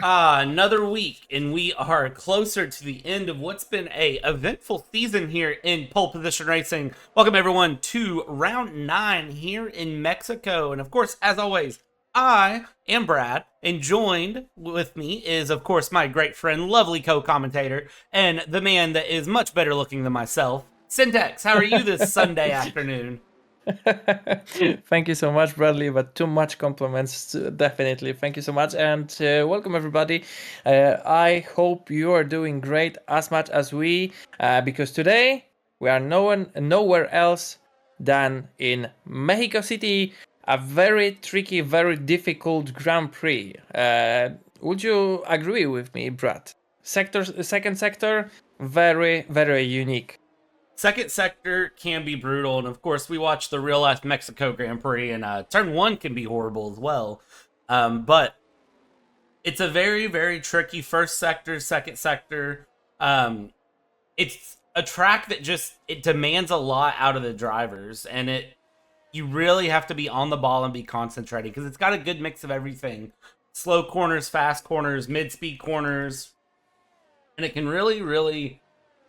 Another week, and we are closer to the end of what's been a eventful season here in pole position racing. Welcome everyone to round 9 here in Mexico, and of course, as always, I am Brad, and joined with me is, of course, my great friend, lovely co-commentator, and the man that is much better looking than myself, Syntax. How are you this Sunday afternoon? Thank you so much, Bradley, but too much compliments, definitely. Thank you so much, and welcome everybody. I hope you are doing great as much as we, because today we are nowhere else than in Mexico City, a very tricky, very difficult Grand Prix. Would you agree with me, Brad? Second sector, very, very unique. Second sector can be brutal, and of course, we watched the real life Mexico Grand Prix, and turn one can be horrible as well. But it's a very, very tricky first sector, second sector. It's a track that just it demands a lot out of the drivers, and it you really have to be on the ball and be concentrating because it's got a good mix of everything: slow corners, fast corners, mid-speed corners, and it can really, really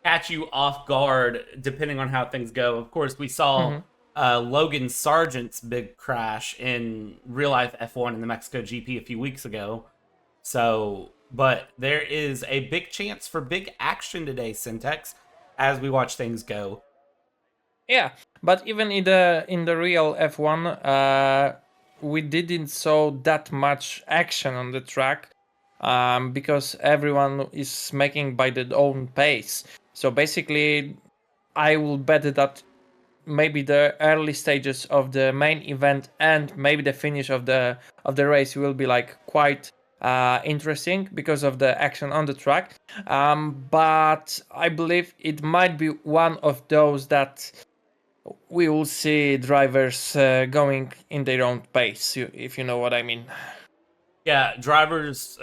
catch you off guard depending on how things go. Of course, we saw Mhm. Logan Sargent's big crash in real life F1 in the Mexico GP a few weeks ago. So, but there is a big chance for big action today, Syntax, as we watch things go. Yeah, but even in the real F1, we didn't saw that much action on the track, because everyone is making by their own pace. So basically, I will bet that maybe the early stages of the main event and maybe the finish of the race will be like quite interesting because of the action on the track. But I believe it might be one of those that we will see drivers going in their own pace, if you know what I mean. Yeah, drivers.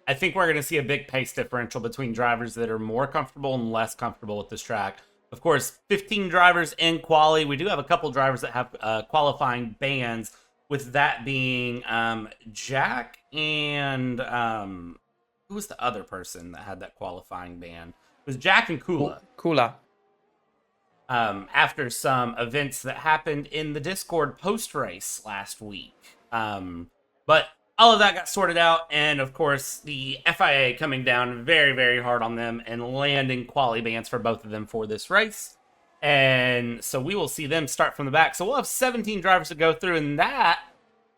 I think we're going to see a big pace differential between drivers that are more comfortable and less comfortable with this track. Of course, 15 drivers in quali. We do have a couple drivers that have qualifying bans, with that being Jack and who was the other person that had that qualifying ban? It was Jack and Kula. Kula. After some events that happened in the Discord post race last week. But all of that got sorted out, and of course, the FIA coming down very, very hard on them and landing quali bans for both of them for this race. And so we will see them start from the back. So we'll have 17 drivers to go through, and that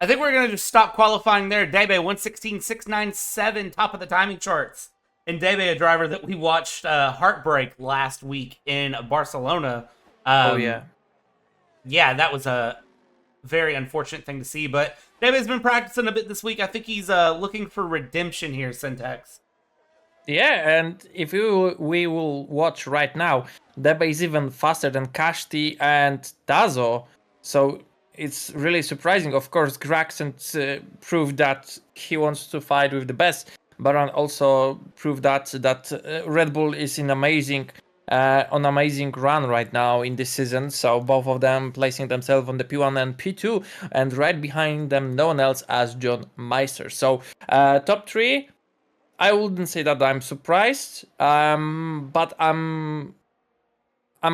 I think we're going to just stop qualifying there. Debe 116.697, top of the timing charts. And Debe, a driver that we watched heartbreak last week in Barcelona. Oh Um, yeah. yeah, that was a very unfortunate thing to see. But Debe's been practicing a bit this week. I think he's looking for redemption here, Syntax. Yeah, and if we will watch right now, Debe is even faster than Kashti and Dazo. So it's really surprising. Of course, Graxen proved that he wants to fight with the best. Baron also proved that Red Bull is in on amazing run right now in this season. So both of them placing themselves on the P1 and P2, and right behind them, no one else as John Meister. So top three. I wouldn't say that I'm surprised, but I'm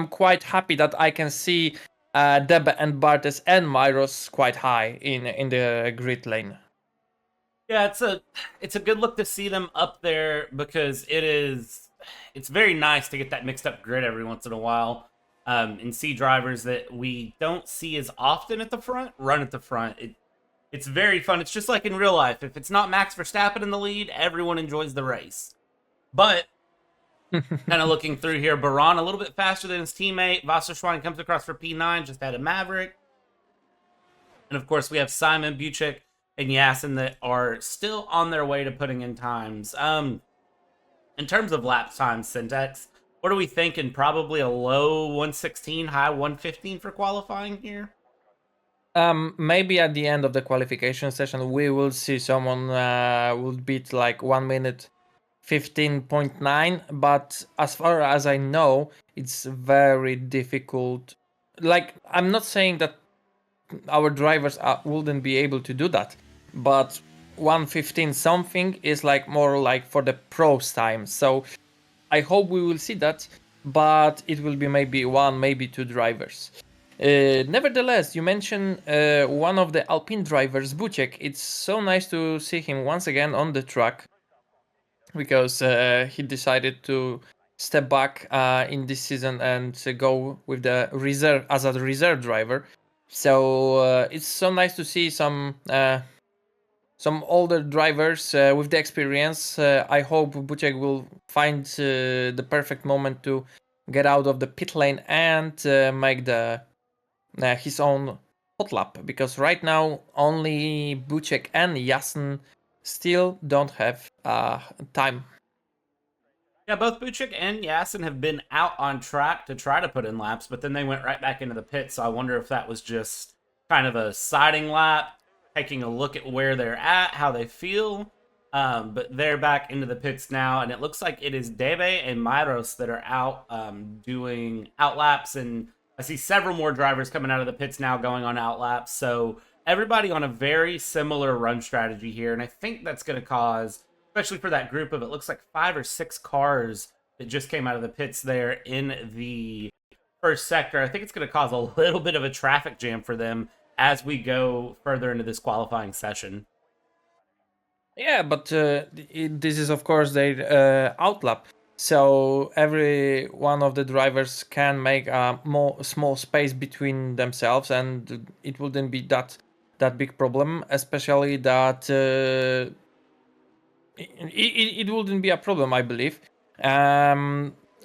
quite happy that I can see Debe and Bartes and Myros quite high in the grid lane. Yeah, it's a good look to see them up there because it's very nice to get that mixed up grid every once in a while, and see drivers that we don't see as often at the front run at the front. It's very fun. It's just like in real life. If it's not Max Verstappen in the lead, everyone enjoys the race. But kind of looking through here, Baran a little bit faster than his teammate. Wasserschwein comes across for P9, just had a Maverick. And of course, we have Simon, Buchek, and Yasin that are still on their way to putting in times. In terms of lap time, Syntax, what are we thinking? Probably a low 116, high 115 for qualifying here? Maybe at the end of the qualification session, we will see someone will beat like 1 minute 15.9. But as far as I know, it's very difficult. Like, I'm not saying that our drivers wouldn't be able to do that, but 1:15 something is like more like for the pros time. So I hope we will see that, but it will be maybe one, maybe two drivers. Nevertheless, you mentioned one of the Alpine drivers, Buciek. It's so nice to see him once again on the track because he decided to step back in this season and go with the reserve as a reserve driver. So it's so nice to see some older drivers with the experience. I hope Buciek will find the perfect moment to get out of the pit lane and make the his own hot lap, because right now only Buciek and Yasin still don't have time. Yeah, both Buchik and Yasin have been out on track to try to put in laps, but then they went right back into the pit. So I wonder if that was just kind of a siding lap, taking a look at where they're at, how they feel. But they're back into the pits now, and it looks like it is Debe and Myros that are out doing out laps. And I see several more drivers coming out of the pits now going on out laps. So everybody on a very similar run strategy here. And I think that's going to cause, especially for that group of, it looks like 5 or 6 cars that just came out of the pits there in the first sector. I think it's going to cause a little bit of a traffic jam for them as we go further into this qualifying session. Yeah, but this is of course their outlap. So every one of the drivers can make a more small space between themselves, and it wouldn't be that big problem. Especially that it wouldn't be a problem, I believe.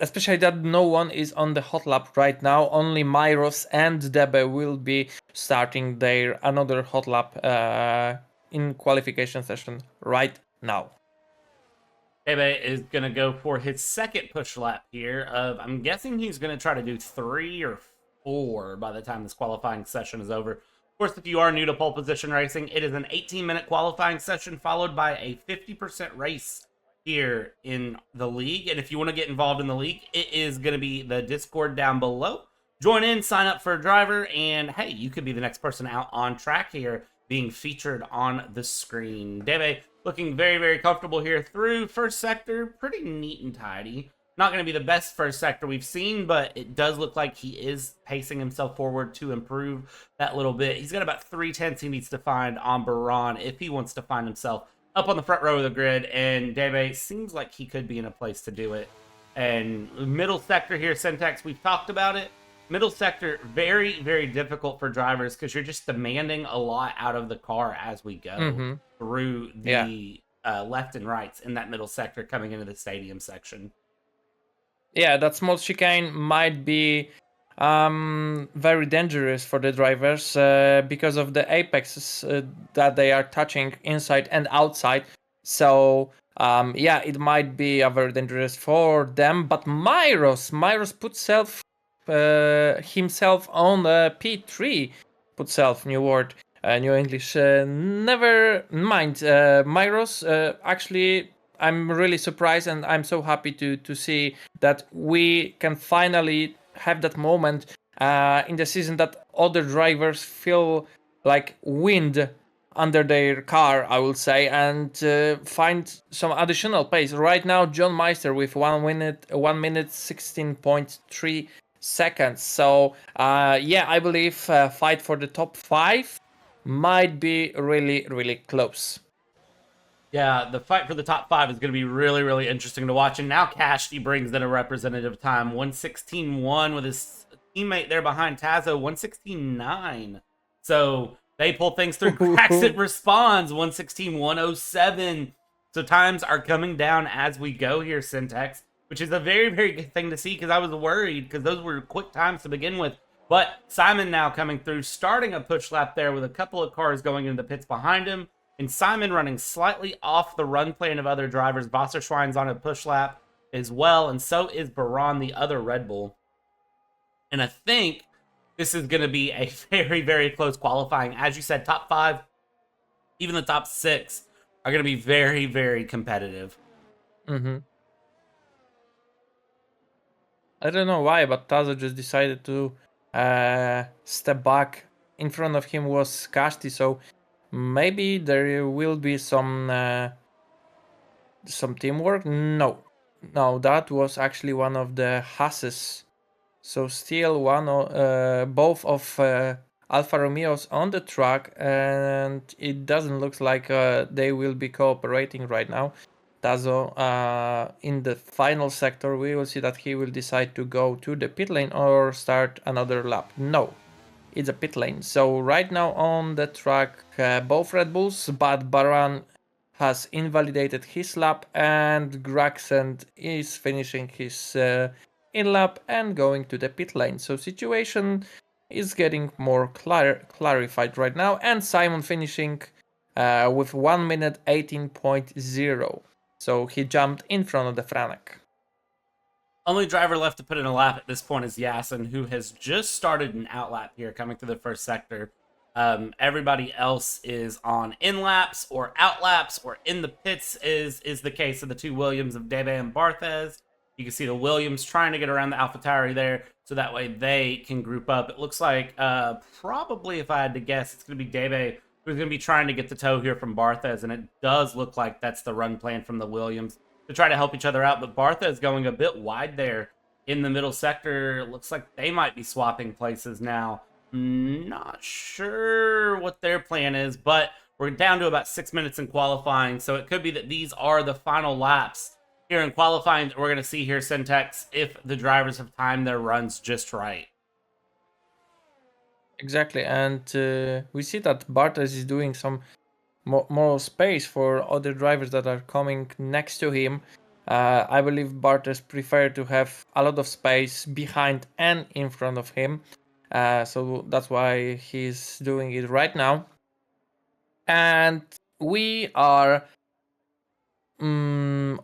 Especially that no one is on the hot lap right now. Only Myros and Debe will be starting their another hot lap in qualification session right now. Ebe is going to go for his second push lap here. I'm guessing he's going to try to do 3 or 4 by the time this qualifying session is over. Of course, if you are new to pole position racing, it is an 18-minute qualifying session followed by a 50% race here in the league. And if you want to get involved in the league, it is going to be the Discord down below. Join in, sign up for a driver, and hey, you could be the next person out on track here being featured on the screen. Debe looking very, very comfortable here through first sector. Pretty neat and tidy. Not going to be the best first sector we've seen, but it does look like he is pacing himself forward to improve that little bit. He's got about 3/10 he needs to find on Baran if he wants to find himself up on the front row of the grid, and Debe seems like he could be in a place to do it. And middle sector here, Syntax, we've talked about it. Middle sector, very, very difficult for drivers because you're just demanding a lot out of the car as we go through the left and rights in that middle sector coming into the stadium section. Yeah, that small chicane might be very dangerous for the drivers because of the apexes that they are touching inside and outside. So yeah, it might be very dangerous for them. But Myros put himself on P3, put self, new word, new English. Never mind, Myros. Actually, I'm really surprised and I'm so happy to see that we can finally have that moment in the season that other drivers feel like wind under their car, I will say, and find some additional pace. Right now, John Meister with 1 minute 16.3 seconds. So yeah, I believe fight for the top 5 might be really, really close. Yeah, the fight for the top 5 is going to be really, really interesting to watch. And now Cashty brings in a representative time, 1:16.1 with his teammate there behind Tazo, 1:16.9. So they pull things through. Craxit responds, 1:16.107. So times are coming down as we go here, Syntax, which is a very, very good thing to see because I was worried because those were quick times to begin with. But Simon now coming through, starting a push lap there with a couple of cars going into the pits behind him. And Simon running slightly off the run plan of other drivers. Wasserschwein's on a push lap as well, and so is Baran, the other Red Bull. And I think this is going to be a very, very close qualifying. As you said, top 5, even the top 6 are going to be very, very competitive. I don't know why, but Tazo just decided to step back. In front of him was Kashti, so Maybe there will be some teamwork. No, that was actually one of the Hasses. So still both of Alfa Romeos on the track, and it doesn't look like they will be cooperating right now. Tazo, in the final sector, we will see that he will decide to go to the pit lane or start another lap. No, it's a pit lane. So right now on the track, both Red Bulls, but Baran has invalidated his lap, and Graxent is finishing his in lap and going to the pit lane. So situation is getting more clarified right now, and Simon finishing with 1 minute 18.0. So he jumped in front of the Franek. Only driver left to put in a lap at this point is Yasin, who has just started an outlap here coming through the first sector. Everybody else is on in laps or out laps or in the pits is the case of the two Williams of Debe and Barthez. You can see the Williams trying to get around the AlphaTauri there so that way they can group up. It looks like probably, if I had to guess, it's going to be Debe who's going to be trying to get the tow here from Barthez, and it does look like that's the run plan from the Williams to try to help each other out. But Bartha is going a bit wide there in the middle sector. Looks like they might be swapping places now. Not sure what their plan is, but we're down to about 6 minutes in qualifying, so it could be that these are the final laps here in qualifying that we're going to see here, Syntax, if the drivers have timed their runs just right. Exactly, and we see that Barthes is doing some more space for other drivers that are coming next to him. I believe Barthes prefer to have a lot of space behind and in front of him. So that's why he's doing it right now. And we are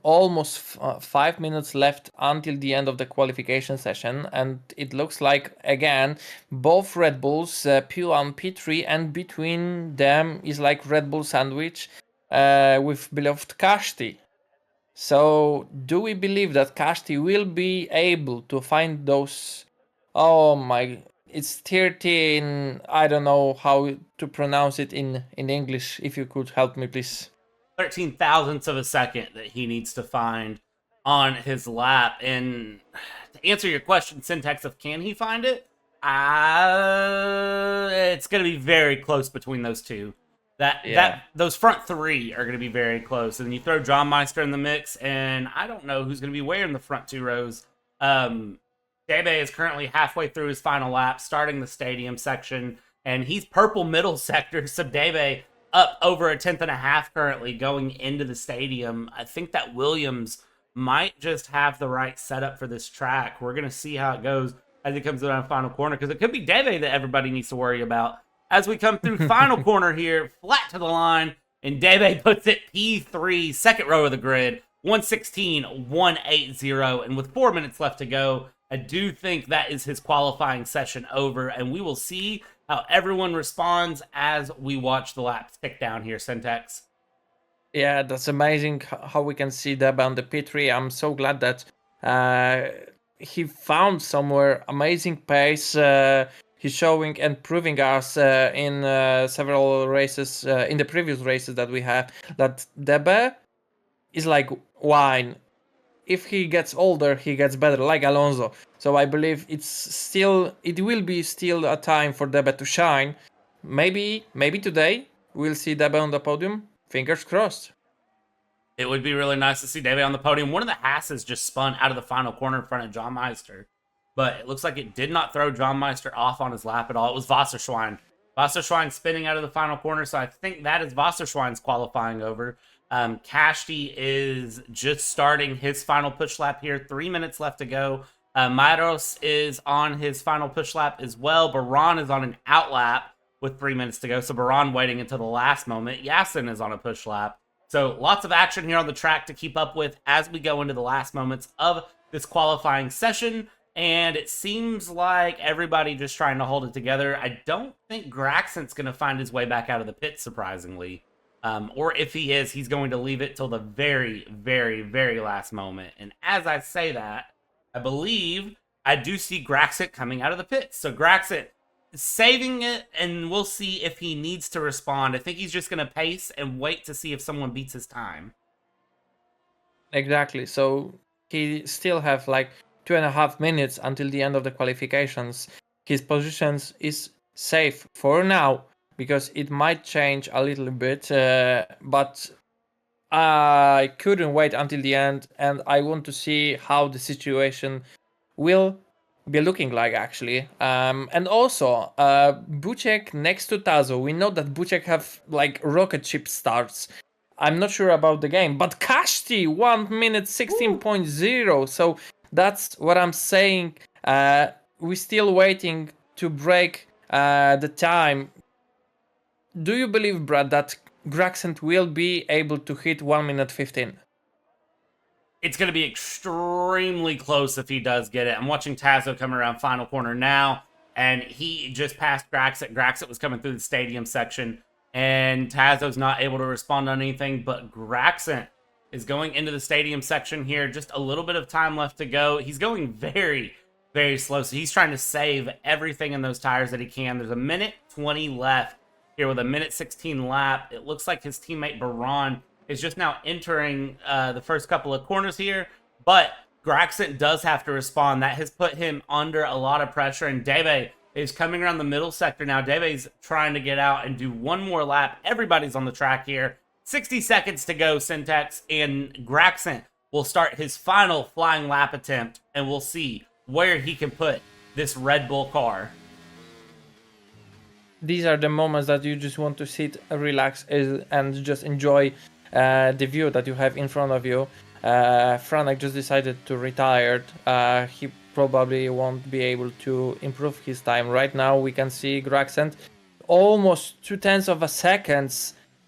almost 5 minutes left until the end of the qualification session, and it looks like again both Red Bulls, P1, P3, and between them is like Red Bull sandwich with beloved Kashti. So do we believe that Kashti will be able to find those? Oh my, it's 13. I don't know how to pronounce it in English. If you could help me, please. 13 thousandths of a second that he needs to find on his lap. And to answer your question, Syntax, of can he find it? It's going to be very close between those two. Those front three are going to be very close. And then you throw John Meister in the mix, and I don't know who's going to be wearing the front two rows. Debe is currently halfway through his final lap, starting the stadium section, and he's purple middle sector. So Debe up over a tenth and a half currently going into the stadium. I think that Williams might just have the right setup for this track. We're going to see how it goes as it comes around final corner, because it could be Debe that everybody needs to worry about. As we come through final corner here, flat to the line, and Debe puts it P3, second row of the grid, 1:16.180, and with 4 minutes left to go, I do think that is his qualifying session over, and we will see how everyone responds as we watch the laps tick down here, Syntax. Yeah, that's amazing how we can see Deb on the P3. I'm so glad that he found somewhere amazing pace. He's showing and proving us in several races, in the previous races that we have, that Debe is like wine. If he gets older, he gets better, like Alonso. So I believe it will be still a time for Debe to shine. Maybe today we'll see Debe on the podium. Fingers crossed. It would be really nice to see Debe on the podium. One of the Hasses just spun out of the final corner in front of John Meister, but it looks like it did not throw John Meister off on his lap at all. It was Wasserschwein. Wasserschwein spinning out of the final corner, so I think that is Wasserschwein's qualifying over. Kashti is just starting his final push lap here. 3 minutes left to go. Myros is on his final push lap as well. Baran is on an out lap with 3 minutes to go. So Baran waiting until the last moment. Yasin is on a push lap. So lots of action here on the track to keep up with as we go into the last moments of this qualifying session. And it seems like everybody just trying to hold it together. I don't think Graxent's going to find his way back out of the pit, surprisingly. Or if he is, he's going to leave it till the very, very, very last moment. And as I say that, I believe I do see Graxent coming out of the pits. So Graxent saving it, and we'll see if he needs to respond. I think he's just going to pace and wait to see if someone beats his time. Exactly. So he still have like 2.5 minutes until the end of the qualifications. His positions is safe for now because it might change a little bit, but I couldn't wait until the end, and I want to see how the situation will be looking like actually. And also, Buchek next to Tazo. We know that Buchek have like rocket ship starts. I'm not sure about the game, but Kashti 1 minute 16.0. So that's what I'm saying. We're still waiting to break the time. Do you believe, Brad, that Graxent will be able to hit 1 minute 15? It's going to be extremely close if he does get it. I'm watching Tazo come around final corner now, and he just passed Graxit. Graxit was coming through the stadium section, and Tazo's not able to respond on anything, but Graxit is going into the stadium section here. Just a little bit of time left to go. He's going very, very slow, so he's trying to save everything in those tires that he can. There's a minute 20 left here with a minute 16 lap. It looks like his teammate Baron is just now entering the first couple of corners here, but Graxit does have to respond. That has put him under a lot of pressure, and Debe is coming around the middle sector now. Debe's trying to get out and do one more lap. Everybody's on the track here. 60 seconds to go, Syntax, and Graxit will start his final flying lap attempt, and we'll see where he can put this Red Bull car. These are the moments that you just want to sit, relax, and just enjoy the view that you have in front of you. Franek just decided to retire. He probably won't be able to improve his time. Right now we can see Graxent almost 0.2 of a second.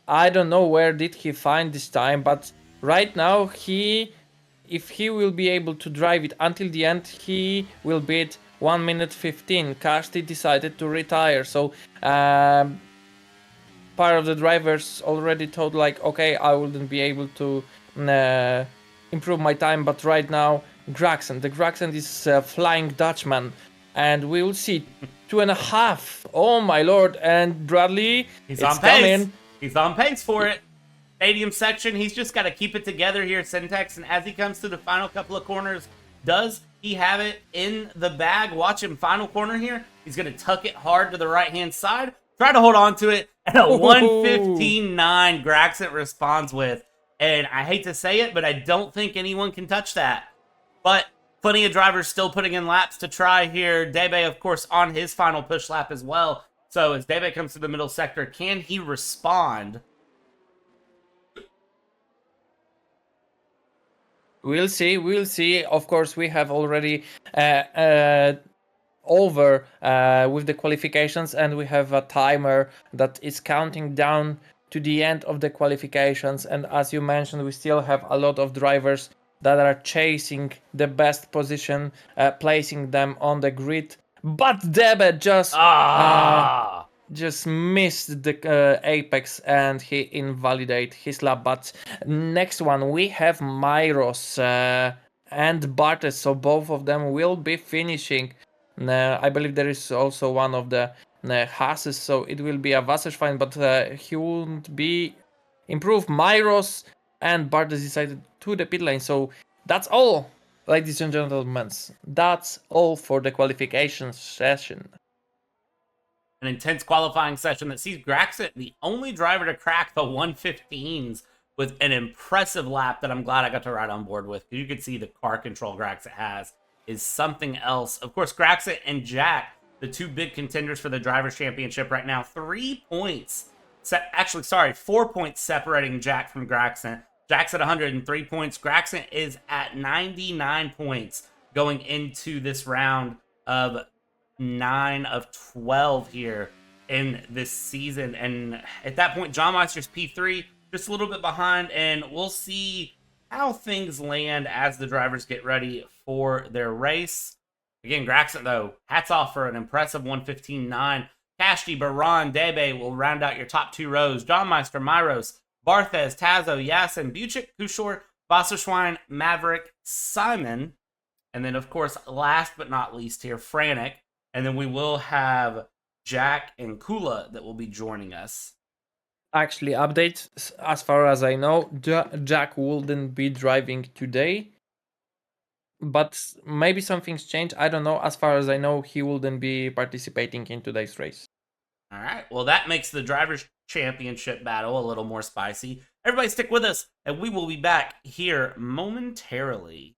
I don't know where did he find this time, but right now if he will be able to drive it until the end, he will beat 1 minute 15. Kashti decided to retire, so part of the drivers already told like, okay, I wouldn't be able to improve my time, but right now the Graxent is Flying Dutchman, and we will see 2.5. Oh my lord! And Bradley, He's it's on pace. coming. He's on pace for it. Stadium section, he's just got to keep it together here, Syntax, and as he comes to the final couple of corners, does he have it in the bag? Watch him, final corner here. He's going to tuck it hard to the right-hand side, try to hold on to it, and a 1:15.9 Graxit responds with. And I hate to say it, but I don't think anyone can touch that. But plenty of drivers still putting in laps to try here. Debe, of course, on his final push lap as well. So as Debe comes to the middle sector, can he respond? We'll see. Of course, we have already over with the qualifications, and we have a timer that is counting down to the end of the qualifications. And as you mentioned, we still have a lot of drivers that are chasing the best position, placing them on the grid. But Debe just missed the apex, and he invalidate his lap. But next one we have Myros and Bartes, so both of them will be finishing. I believe there is also one of the Hases, so it will be a Wasserschwein, but he won't be improved. Myros and Bartes decided to the pit lane, so that's all, ladies and gentlemen. That's all for the qualification session. An intense qualifying session that sees Graxit the only driver to crack the 115s with an impressive lap that I'm glad I got to ride on board with. You could see the car control Graxit has is something else. Of course, Graxit and Jack, the two big contenders for the Drivers' Championship right now. 3 points. 4 points separating Jack from Graxit. Jack's at 103 points. Graxit is at 99 points going into this round of 9 of 12 here in this season. And at that point, John Meister's P3 just a little bit behind, and we'll see how things land as the drivers get ready for their race. Again, Graxit, though, hats off for an impressive 115.9. Kashti, Baran, Debe will round out your top 2 rows. John Meister, Myros, Barthez, Tazo, Yasin, Buchik, Kushor, Wasserschwein, Maverick, Simon, and then, of course, last but not least here, Franek. And then we will have Jack, and Kula that will be joining us. Actually, update as far as I know, Jack wouldn't be driving today, but maybe something's changed. I don't know. As far as I know, he wouldn't be participating in today's race. All right. Well, that makes the Drivers' Championship battle a little more spicy. Everybody stick with us, and we will be back here momentarily.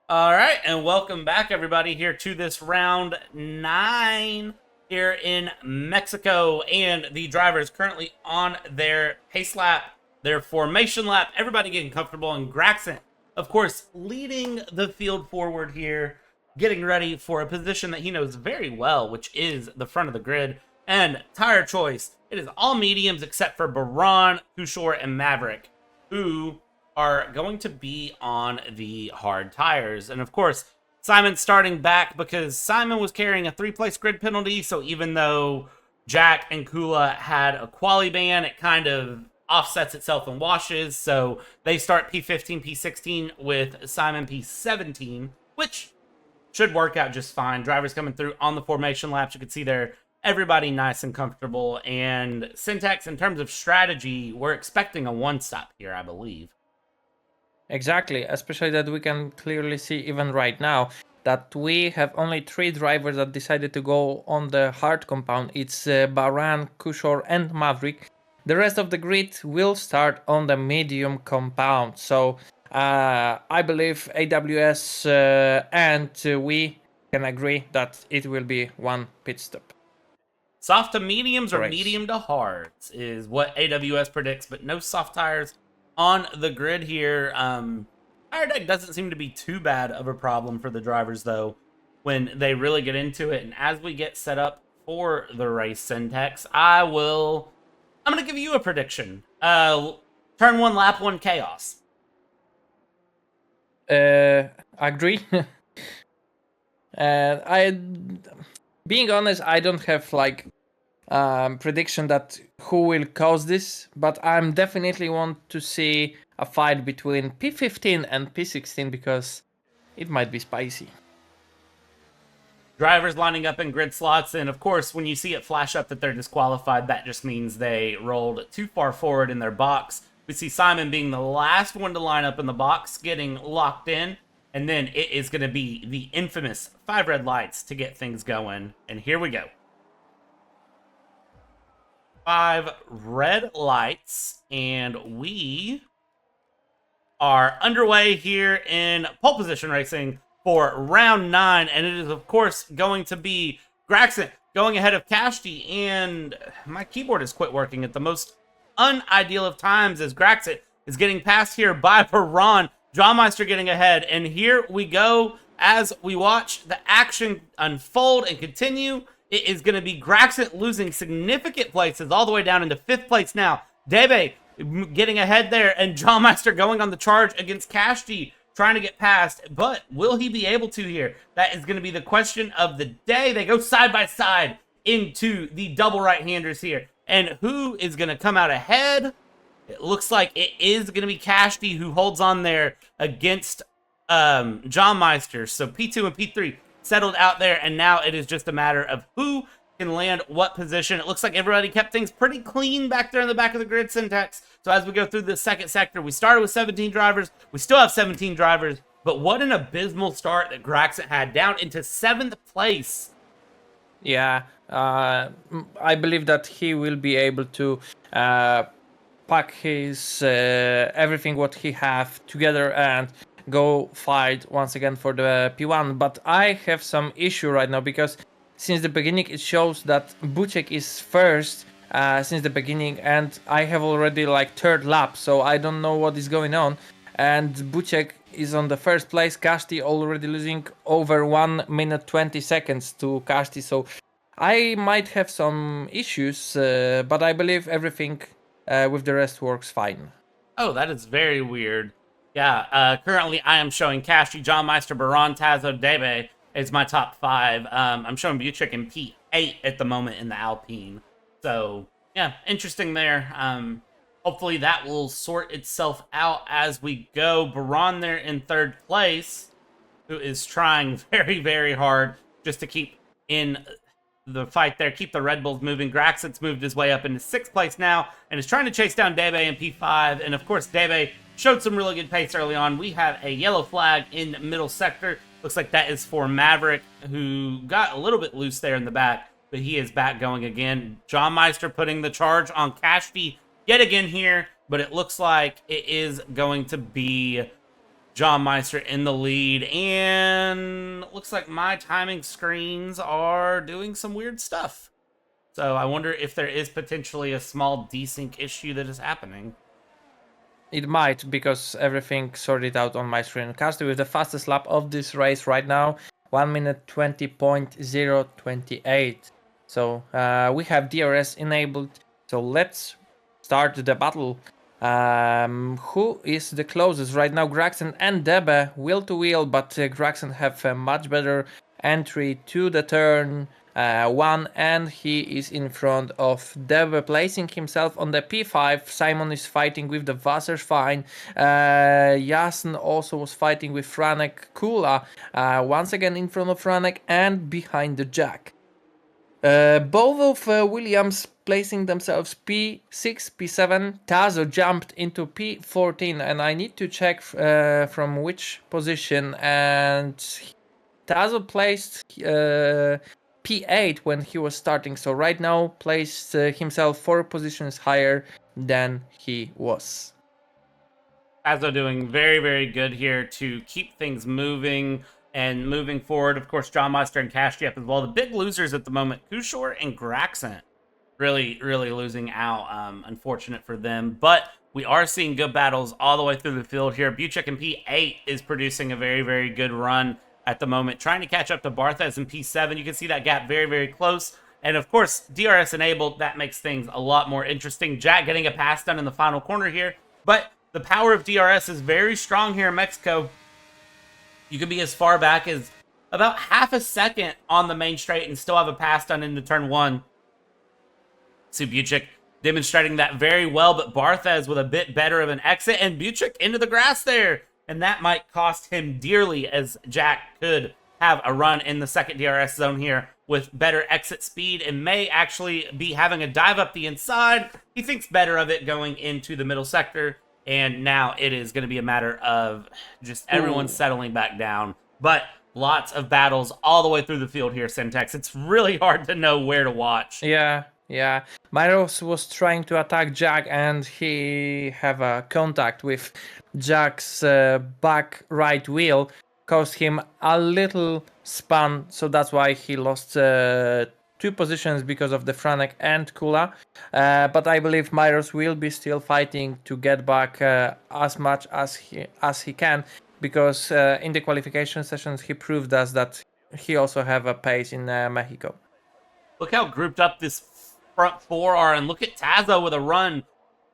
All right, and welcome back, everybody, here to this round 9 here in Mexico. And the drivers currently on their pace lap, their formation lap, everybody getting comfortable. And Graxon, of course, leading the field forward here, getting ready for a position that he knows very well, which is the front of the grid. And tire choice, it is all mediums except for Baran, Kushor, and Maverick, who are going to be on the hard tires. And of course, Simon's starting back because Simon was carrying a 3-place grid penalty. So even though Jack and Kula had a quali ban, it kind of offsets itself and washes. So they start P15, P16 with Simon P17, which should work out just fine. Drivers coming through on the formation laps. You can see there, everybody nice and comfortable. And Syntax, in terms of strategy, we're expecting a 1-stop here, I believe. Exactly, especially that we can clearly see even right now that we have only 3 drivers that decided to go on the hard compound. It's Baran, Kushor, and Maverick. The rest of the grid will start on the medium compound. So I believe AWS and we can agree that it will be 1 pit stop. Soft to mediums or Race. medium to hards is what AWS predicts, but no soft tires on the grid here. Tire deck doesn't seem to be too bad of a problem for the drivers, though, when they really get into it. And as we get set up for the race, Syntax, I'm going to give you a prediction. Turn 1, lap 1, chaos. Agree. Being honest, I don't have like prediction that who will cause this, but I'm definitely want to see a fight between P15 and P16 because it might be spicy. Drivers lining up in grid slots, and of course, when you see it flash up that they're disqualified, that just means they rolled too far forward in their box. We see Simon being the last one to line up in the box, getting locked in, and then it is going to be the infamous 5 red lights to get things going. And here we go. 5 red lights, and we are underway here in pole position racing for round 9, and it is of course going to be Graxon going ahead of Kashti, and my keyboard has quit working at the most unideal of times as Graxon is getting passed here by Baran. Jawmeister getting ahead, and here we go as we watch the action unfold and continue. It is going to be Graxon losing significant places all the way down into 5th place now. Debe getting ahead there, and Jawmeister going on the charge against Kashti, trying to get past, but will he be able to here? That is going to be the question of the day. They go side by side into the double right-handers here, and who is going to come out ahead? It looks like it is going to be Kashti who holds on there against Jawmeister. So P2 and P3 settled out there, and now it is just a matter of who can land what position. It looks like everybody kept things pretty clean back there in the back of the grid, Syntax. So as we go through the second sector, we started with 17 drivers. We still have 17 drivers, but what an abysmal start that Graxon had, down into 7th place. Yeah, I believe that he will be able to pack his everything what he have together and go fight once again for the P1. But I have some issue right now because since the beginning it shows that Buchek is first since the beginning, and I have already like 3rd lap, so I don't know what is going on. And Buchek is on the 1st place. Kashti already losing over 1 minute 20 seconds to Kashti, so I might have some issues, but I believe everything with the rest works fine. Oh, that is very weird. Yeah, currently I am showing Kashti, Jawmeister, Baran, Tazo, Debe is my top 5. I'm showing Buchek in P8 at the moment in the Alpine. So, yeah, interesting there. Hopefully that will sort itself out as we go. Baran there in 3rd place, who is trying very, very hard just to keep in the fight there, keep the Red Bulls moving. Graxen's moved his way up into 6th place now and is trying to chase down Debe in P5. And of course, Debe showed some really good pace early on. We have a yellow flag in middle sector. Looks like that is for Maverick, who got a little bit loose there in the back, but he is back going again. John Meister putting the charge on Cashty yet again here, but it looks like it is going to be John Meister in the lead, and looks like my timing screens are doing some weird stuff. So I wonder if there is potentially a small desync issue that is happening. It might, because everything sorted out on my screen. Casti with the fastest lap of this race right now, 1 minute 20.028. So we have DRS enabled. So let's start the battle. Who is the closest right now? Graxen and Debe, wheel to wheel, but Graxen have a much better entry to the turn 1, and he is in front of Debe, placing himself on the P5. Simon is fighting with the Wasserfine. Jason also was fighting with Franek. Kula once again in front of Franek and behind the Jack. Both of Williams placing themselves P6, P7. Tazo jumped into P14, and I need to check from which position. And Tazo placed P8 when he was starting, so right now placed himself 4 positions higher than he was. Tazo doing very, very good here to keep things moving and moving forward. Of course, John Meister and Cashty up as well. The big losers at the moment, Kushor and Graxent, really, really losing out. Unfortunate for them, but we are seeing good battles all the way through the field here. Buchek in P8 is producing a very, very good run at the moment, trying to catch up to Barthez in P7. You can see that gap very, very close. And of course, DRS enabled, that makes things a lot more interesting. Jack getting a pass done in the final corner here. But the power of DRS is very strong here in Mexico. You can be as far back as about half a second on the main straight and still have a pass done into turn 1. See Buchek demonstrating that very well, but Barthez with a bit better of an exit, and Buchek into the grass there. And that might cost him dearly, as Jack could have a run in the second DRS zone here with better exit speed and may actually be having a dive up the inside. He thinks better of it going into the middle sector, and now it is going to be a matter of just everyone settling back down. But lots of battles all the way through the field here, Syntax. It's really hard to know where to watch. Yeah. Myros was trying to attack Jack, and he have a contact with Jack's back right wheel, caused him a little spun, so that's why he lost 2 positions because of the Franek and Kula. But I believe Myros will be still fighting to get back as much as he can, because in the qualification sessions he proved us that he also have a pace in Mexico. Look how grouped up this front 4 are, and look at Tazo with a run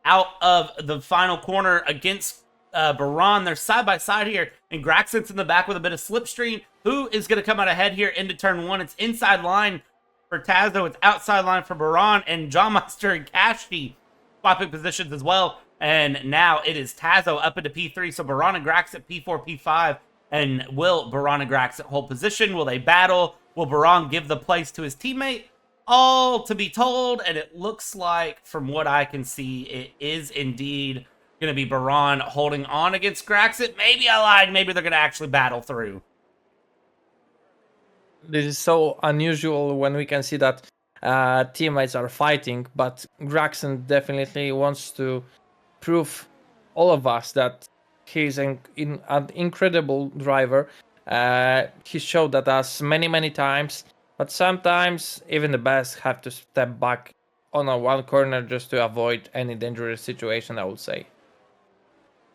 out of the final corner against Baran. They're side by side here, and Graxen's in the back with a bit of slipstream. Who is going to come out ahead here into turn 1? It's inside line for Tazo, it's outside line for Baran, and John Meister and Cashty swapping positions as well. And now it is Tazo up into P3, so Baran and Graxent P4, P5. And will Baran and Graxent hold position? Will they battle? Will Baran give the place to his teammate? All to be told, and it looks like, from what I can see, it is indeed going to be Baran holding on against Graxent. Maybe I lied. Maybe they're going to actually battle through. This is so unusual when we can see that teammates are fighting, but Graxent definitely wants to prove all of us that he's an incredible driver. He showed that us many times. But sometimes even the best have to step back on a one corner just to avoid any dangerous situation, I would say.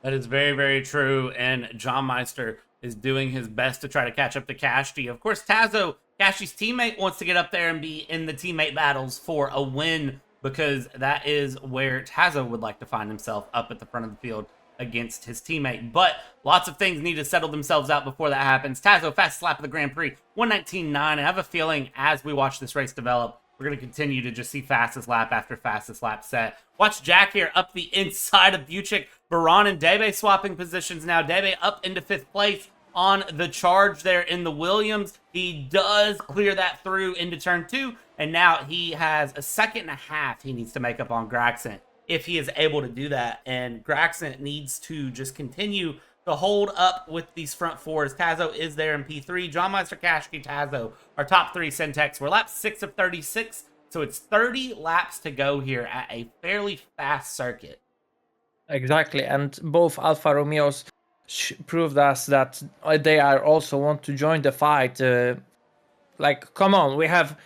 That is very, very true. And John Meister is doing his best to try to catch up to Cashty. Of course, Tazo, Cashty's teammate, wants to get up there and be in the teammate battles for a win, because that is where Tazo would like to find himself, up at the front of the field against his teammate. But lots of things need to settle themselves out before that happens. Tazo, fastest lap of the Grand Prix, 119.9. I have a feeling as we watch this race develop, we're going to continue to just see fastest lap after fastest lap set. Watch Jack here up the inside of Buchek. Baran and Debe swapping positions now. Debe up into 5th place. on the charge there in the Williams. He does clear that through into turn 2, and now he has a second and a half he needs to make up on Graxent if he is able to do that. And Graxent needs to just continue to hold up with these front fours. Tazo is there in P3. John Meister, Kashki, Tazo are top 3 Syntex. We're lap 6 of 36, so it's 30 laps to go here at a fairly fast circuit. Exactly, and both Alfa Romeos proved us that they are also want to join the fight. Like, come on, we have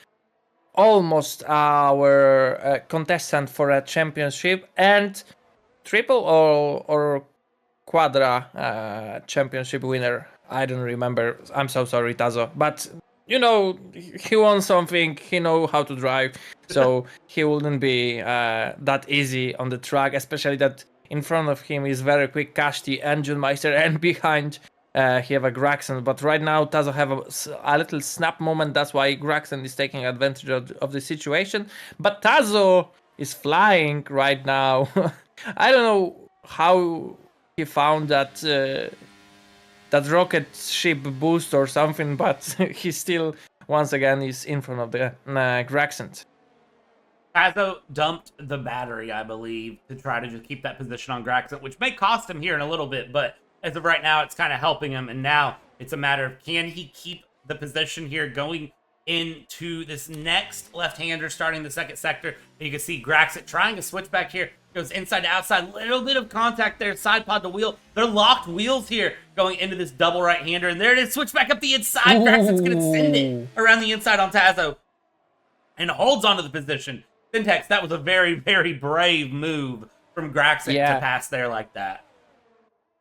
almost our contestant for a championship and triple or quadra championship winner. I don't remember. I'm so sorry, Tazo. But he won something. He know how to drive, so he wouldn't be that easy on the track. Especially that in front of him is very quick Kashti and Junmeister, and behind he have a Graxen. But right now Tazo have a little snap moment. That's why Graxen is taking advantage of the situation. But Tazo is flying right now. I don't know how he found that rocket ship boost or something, but he still once again is in front of the Graxent. Tazo dumped the battery, I believe, to try to just keep that position on Graxent, which may cost him here in a little bit, but as of right now, it's kind of helping him, and now it's a matter of can he keep the position here going into this next left-hander starting the second sector. You can see Graxent trying to switch back here. Goes inside to outside. Little bit of contact there. Side pod to wheel. They're locked wheels here going into this double right-hander. And there it is. Switch back up the inside. Graxent's going to send it around the inside on Tazo. And holds onto the position. Syntex, that was a very, very brave move from Graxent to pass there like that.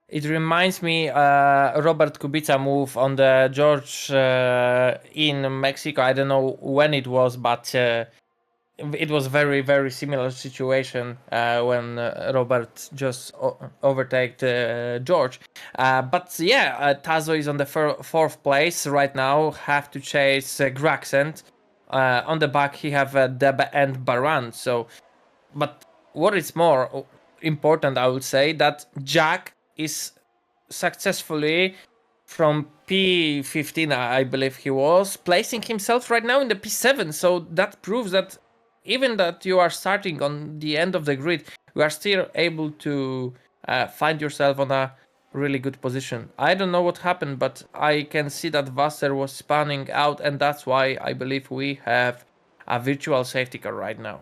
It reminds me Robert Kubica move on the George in Mexico. I don't know when it was, but it was very, very similar situation when Robert just overtake George. But yeah, Tazo is on the fourth place right now. Have to chase Graxent. On the back, he have Deba and Baran. So, but what is more important, I would say, that Jack is successfully from P15, I believe he was, placing himself right now in the P7. So that proves that even that you are starting on the end of the grid, you are still able to find yourself on a really good position. I don't know what happened, but I can see that Vassar was spanning out, and that's why I believe we have a virtual safety car right now.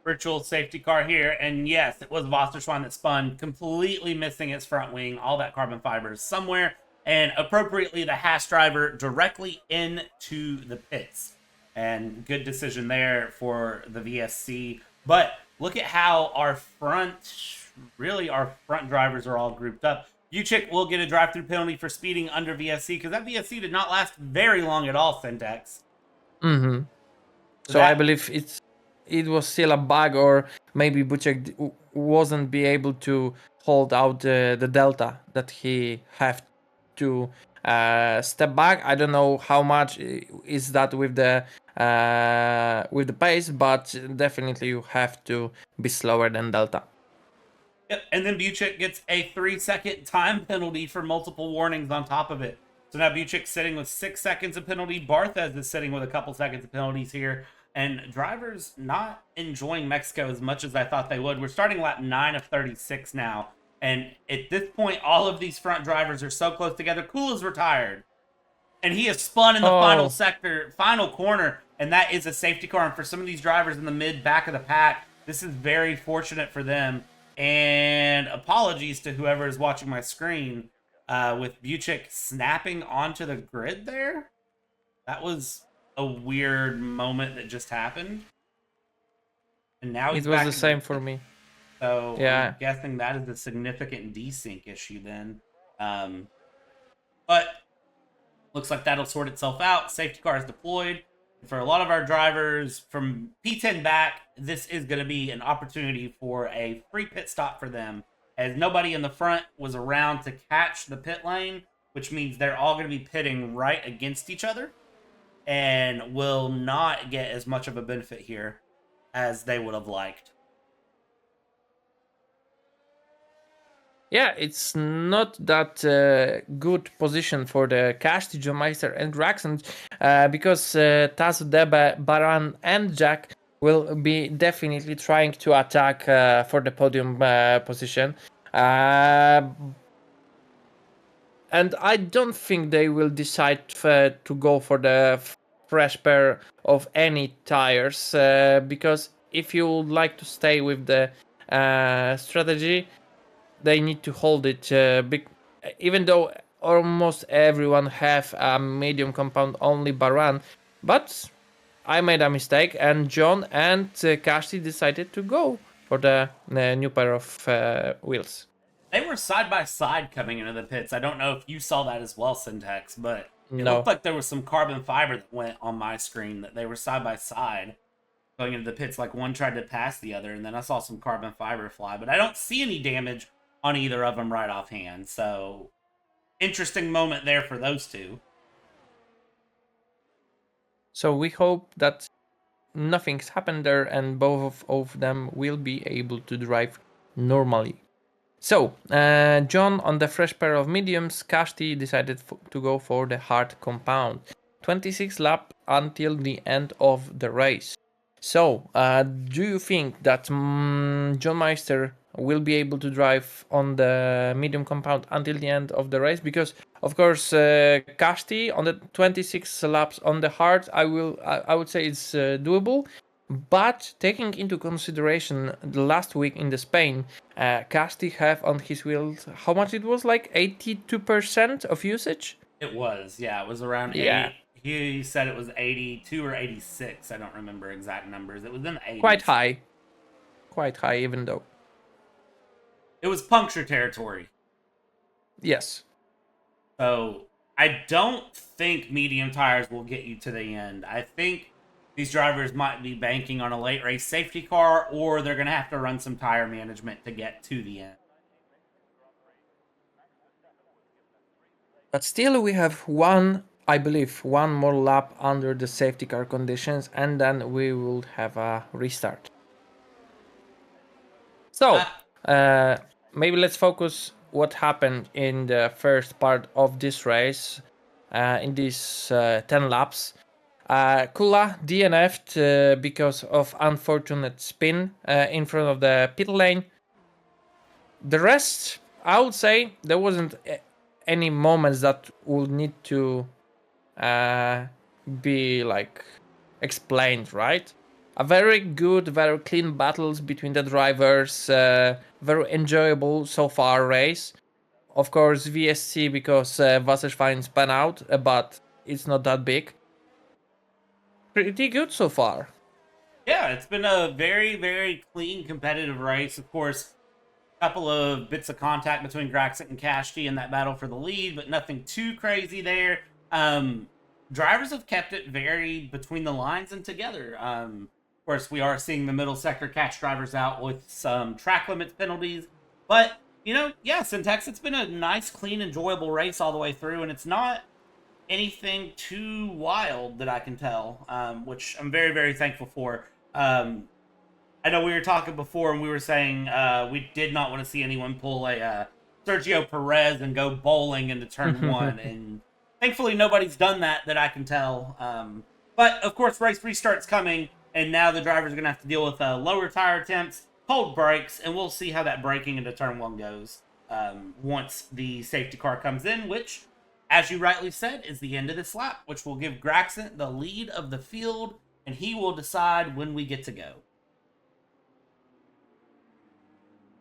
Virtual safety car here, and yes, it was Wasserschwein that spun, completely missing its front wing, all that carbon fiber is somewhere, and appropriately the Haas driver directly into the pits. And good decision there for the VSC. But look at how our front drivers are all grouped up. Uchik will get a drive-through penalty for speeding under VSC, because that VSC did not last very long at all, Syntex. Mm-hmm. So I believe it was still a bug, or maybe Buchek wasn't be able to hold out the delta that he have to step back. I don't know how much is that with the pace, but definitely you have to be slower than delta. Yep, and then Buchek gets a 3-second time penalty for multiple warnings on top of it. So now Buchek's sitting with 6 seconds of penalty. Barthez is sitting with a couple seconds of penalties here. And drivers not enjoying Mexico as much as I thought they would. We're starting lap 9 of 36 now. And at this point, all of these front drivers are so close together. Kula's retired. And he has spun in the final sector, final corner. And that is a safety car. And for some of these drivers in the mid-back of the pack, this is very fortunate for them. And apologies to whoever is watching my screen with Buchek snapping onto the grid there. That was a weird moment that just happened. And now it was the same for me. So yeah. I'm guessing that is a significant desync issue then. But looks like that'll sort itself out. Safety car is deployed. For a lot of our drivers from P10 back, this is going to be an opportunity for a free pit stop for them, as nobody in the front was around to catch the pit lane, which means they're all going to be pitting right against each other and will not get as much of a benefit here as they would have liked. Yeah, it's not that good position for the Kashti, John Meister, and Draxon because Tazo, Deba, Baran, and Jack will be definitely trying to attack for the podium position. Uh, and I don't think they will decide to go for the fresh pair of any tires because if you would like to stay with the strategy, they need to hold it. Even though almost everyone have a medium compound, only Baran, but I made a mistake, and John and Kashti decided to go for the new pair of wheels. They were side by side coming into the pits. I don't know if you saw that as well, Syntax, but it looked No, like there was some carbon fiber that went on my screen that they were side by side going into the pits. Like one tried to pass the other, and then I saw some carbon fiber fly, but I don't see any damage on either of them right offhand. So interesting moment there for those two. so we hope that nothing's happened there, and both of them will be able to drive normally. So, John on the fresh pair of mediums, Kashti decided to go for the hard compound. 26 lap until the end of the race. So, do you think that John Meister will be able to drive on the medium compound until the end of the race? Because, of course, Kashti on the 26 laps on the hard, I would say it's doable. But taking into consideration the last week in the Spain, Casti have on his wheels how much it was, like 82% of usage. It was, yeah, it was around Yeah, 80. He said it was 82 or 86. I don't remember exact numbers. It was in the quite 80s. high, quite high even though. It was puncture territory. Yes, So I don't think medium tires will get you to the end. I think these drivers might be banking on a late race safety car, or they're going to have to run some tire management to get to the end. but still we have one, I believe, one more lap under the safety car conditions, and then we will have a restart. Uh, So, maybe let's focus what happened in the first part of this race, in these 10 laps. Kula DNF'd because of unfortunate spin in front of the pit lane. The rest, I would say, there wasn't any moments that would need to uh, be like explained, right? A very good, very clean battles between the drivers, very enjoyable so far race. Of course, VSC because Wasserschwein spun out, but it's not that big. Pretty good so far. yeah, it's been a very, very clean competitive race. Of course, a couple of bits of contact between Graxit and Kashti in that battle for the lead, but nothing too crazy there. Drivers have kept it very between the lines and together. Of course, we are seeing the middle sector catch drivers out with some track limits penalties, but yeah, Syntax, it's been a nice, clean, enjoyable race all the way through, and it's not anything too wild that I can tell, which I'm very, very thankful for. I know we were talking before, and we were saying we did not want to see anyone pull a Sergio Perez and go bowling into turn one, and thankfully nobody's done that I can tell. But of course, race restart's coming, and now the drivers are going to have to deal with lower tire temps, cold brakes, and we'll see how that braking into turn one goes once the safety car comes in, which, as you rightly said, is the end of this lap, which will give Graxon the lead of the field, and he will decide when we get to go.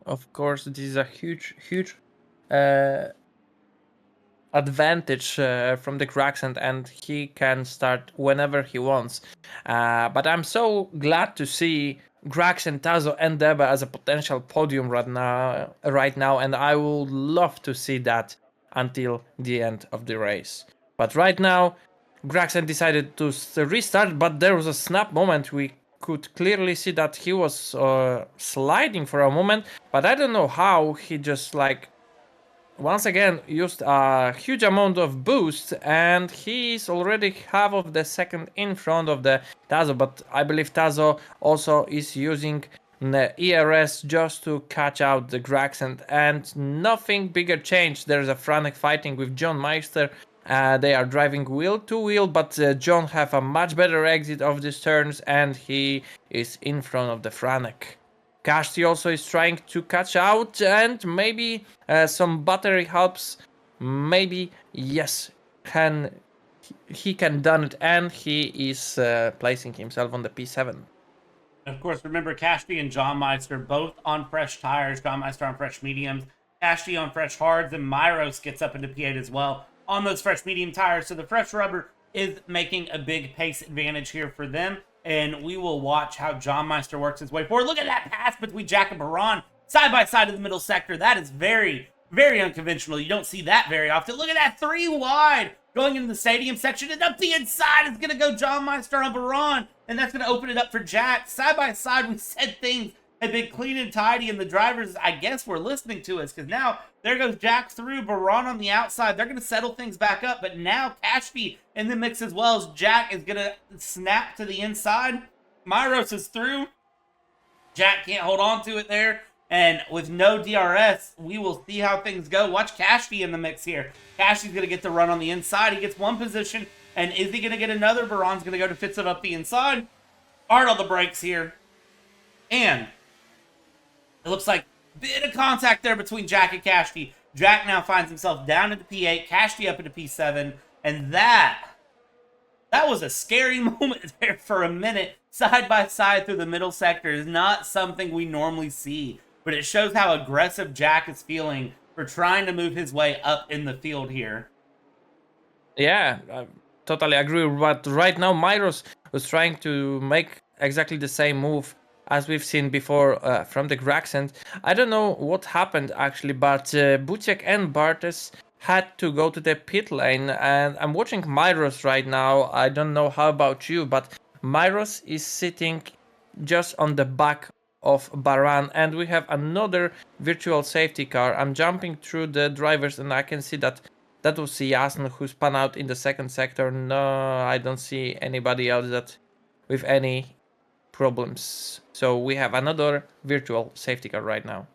Of course, this is a huge, huge uh, advantage from the Graxant, and he can start whenever he wants. But I'm so glad to see Graxant, Tazo, and Deba as a potential podium right now, and I would love to see that until the end of the race. But right now, Graxant decided to restart, but there was a snap moment. We could clearly see that he was sliding for a moment, but I don't know how he just like once again used a huge amount of boost, and he's already half of the second in front of the Tazo, but I believe Tazo also is using ERS just to catch out the Graxent, and nothing bigger changed. There's a Franek fighting with John Meister. They are driving wheel to wheel, but John have a much better exit of these turns, and he is in front of the Franek. Kashti also is trying to catch out, and maybe some battery helps. Maybe yes, he can done it, and he is placing himself on the P7. Of course, remember Cashby and John Meister both on fresh tires. John Meister on fresh mediums, Cashby on fresh hards, and Myros gets up into P8 as well on those fresh medium tires. So the fresh rubber is making a big pace advantage here for them. And we will watch how John Meister works his way forward. Look at that pass between Jack and Baran side by side in the middle sector. That is very, very unconventional. You don't see that very often. Look at that 3 wide going into the stadium section, and up the inside is going to go John Meister on Baran, and that's going to open it up for Jack. Side by side, we said things had been clean and tidy, and the drivers, I guess, were listening to us, because now there goes Jack through, Baran on the outside. They're going to settle things back up, but now Cashby in the mix as well, as Jack is going to snap to the inside. Myros is through. Jack can't hold on to it there. And with no DRS, we will see how things go. Watch Cashby in the mix here. Cashby's going to get the run on the inside. He gets one position. And is he going to get another? Baran's going to go to fix it up the inside. Hard on the brakes here. And it looks like a bit of contact there between Jack and Cashby. Jack now finds himself down into P8. Cashby up into P7. And that was a scary moment there for a minute. Side by side through the middle sector is not something we normally see. But it shows how aggressive Jack is feeling for trying to move his way up in the field here. Yeah, I totally agree. But right now, Myros was trying to make exactly the same move as we've seen before from the Graxent. I don't know what happened actually, but Buciek and Bartes had to go to the pit lane. And I'm watching Myros right now. I don't know how about you, but Myros is sitting just on the back of Baran, and we have another virtual safety car. I'm jumping through the drivers, and I can see that was Jasn who spun out in the second sector. No, I don't see anybody else that with any problems. So we have another virtual safety car right now.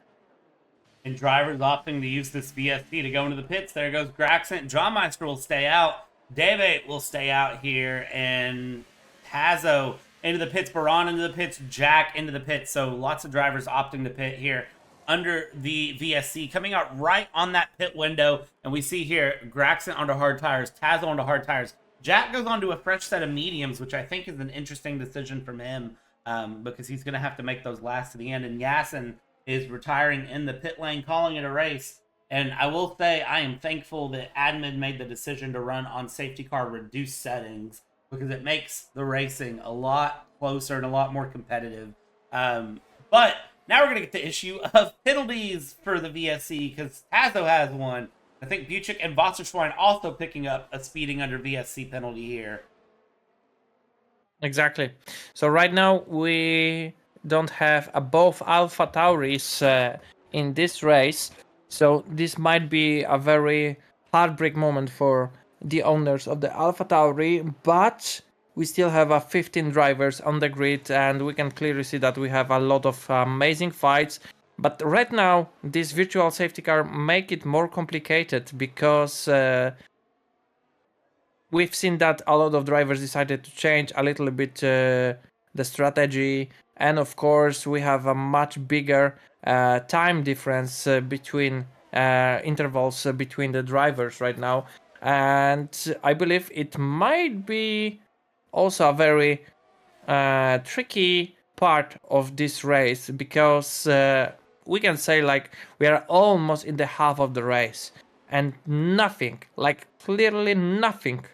And drivers opting to use this VSP to go into the pits. There goes Graxent. John Meister will stay out. Dave will stay out here, and Hazo into the pits, Baran into the pits, Jack into the pits. So lots of drivers opting to pit here under the VSC, coming out right on that pit window. And we see here Graxent onto hard tires, Tazo onto hard tires. Jack goes on to a fresh set of mediums, which I think is an interesting decision from him because he's going to have to make those last to the end. And Yasin is retiring in the pit lane, calling it a race. And I will say I am thankful that admin made the decision to run on safety car reduced settings, because it makes the racing a lot closer and a lot more competitive. But now we're going to get the issue of penalties for the VSC, because Tazo has one. I think Bucic and Wasserschwein also picking up a speeding under VSC penalty here. Exactly. So right now we don't have both Alpha Tauris in this race. So this might be a very heartbreak moment for the owners of the Alpha Tauri, but we still have 15 drivers on the grid, and we can clearly see that we have a lot of amazing fights. But right now, this virtual safety car make it more complicated, because we've seen that a lot of drivers decided to change a little bit the strategy, and of course we have a much bigger time difference between intervals between the drivers right now. And I believe it might be also a very tricky part of this race, because we can say like we are almost in the half of the race, and nothing, like clearly nothing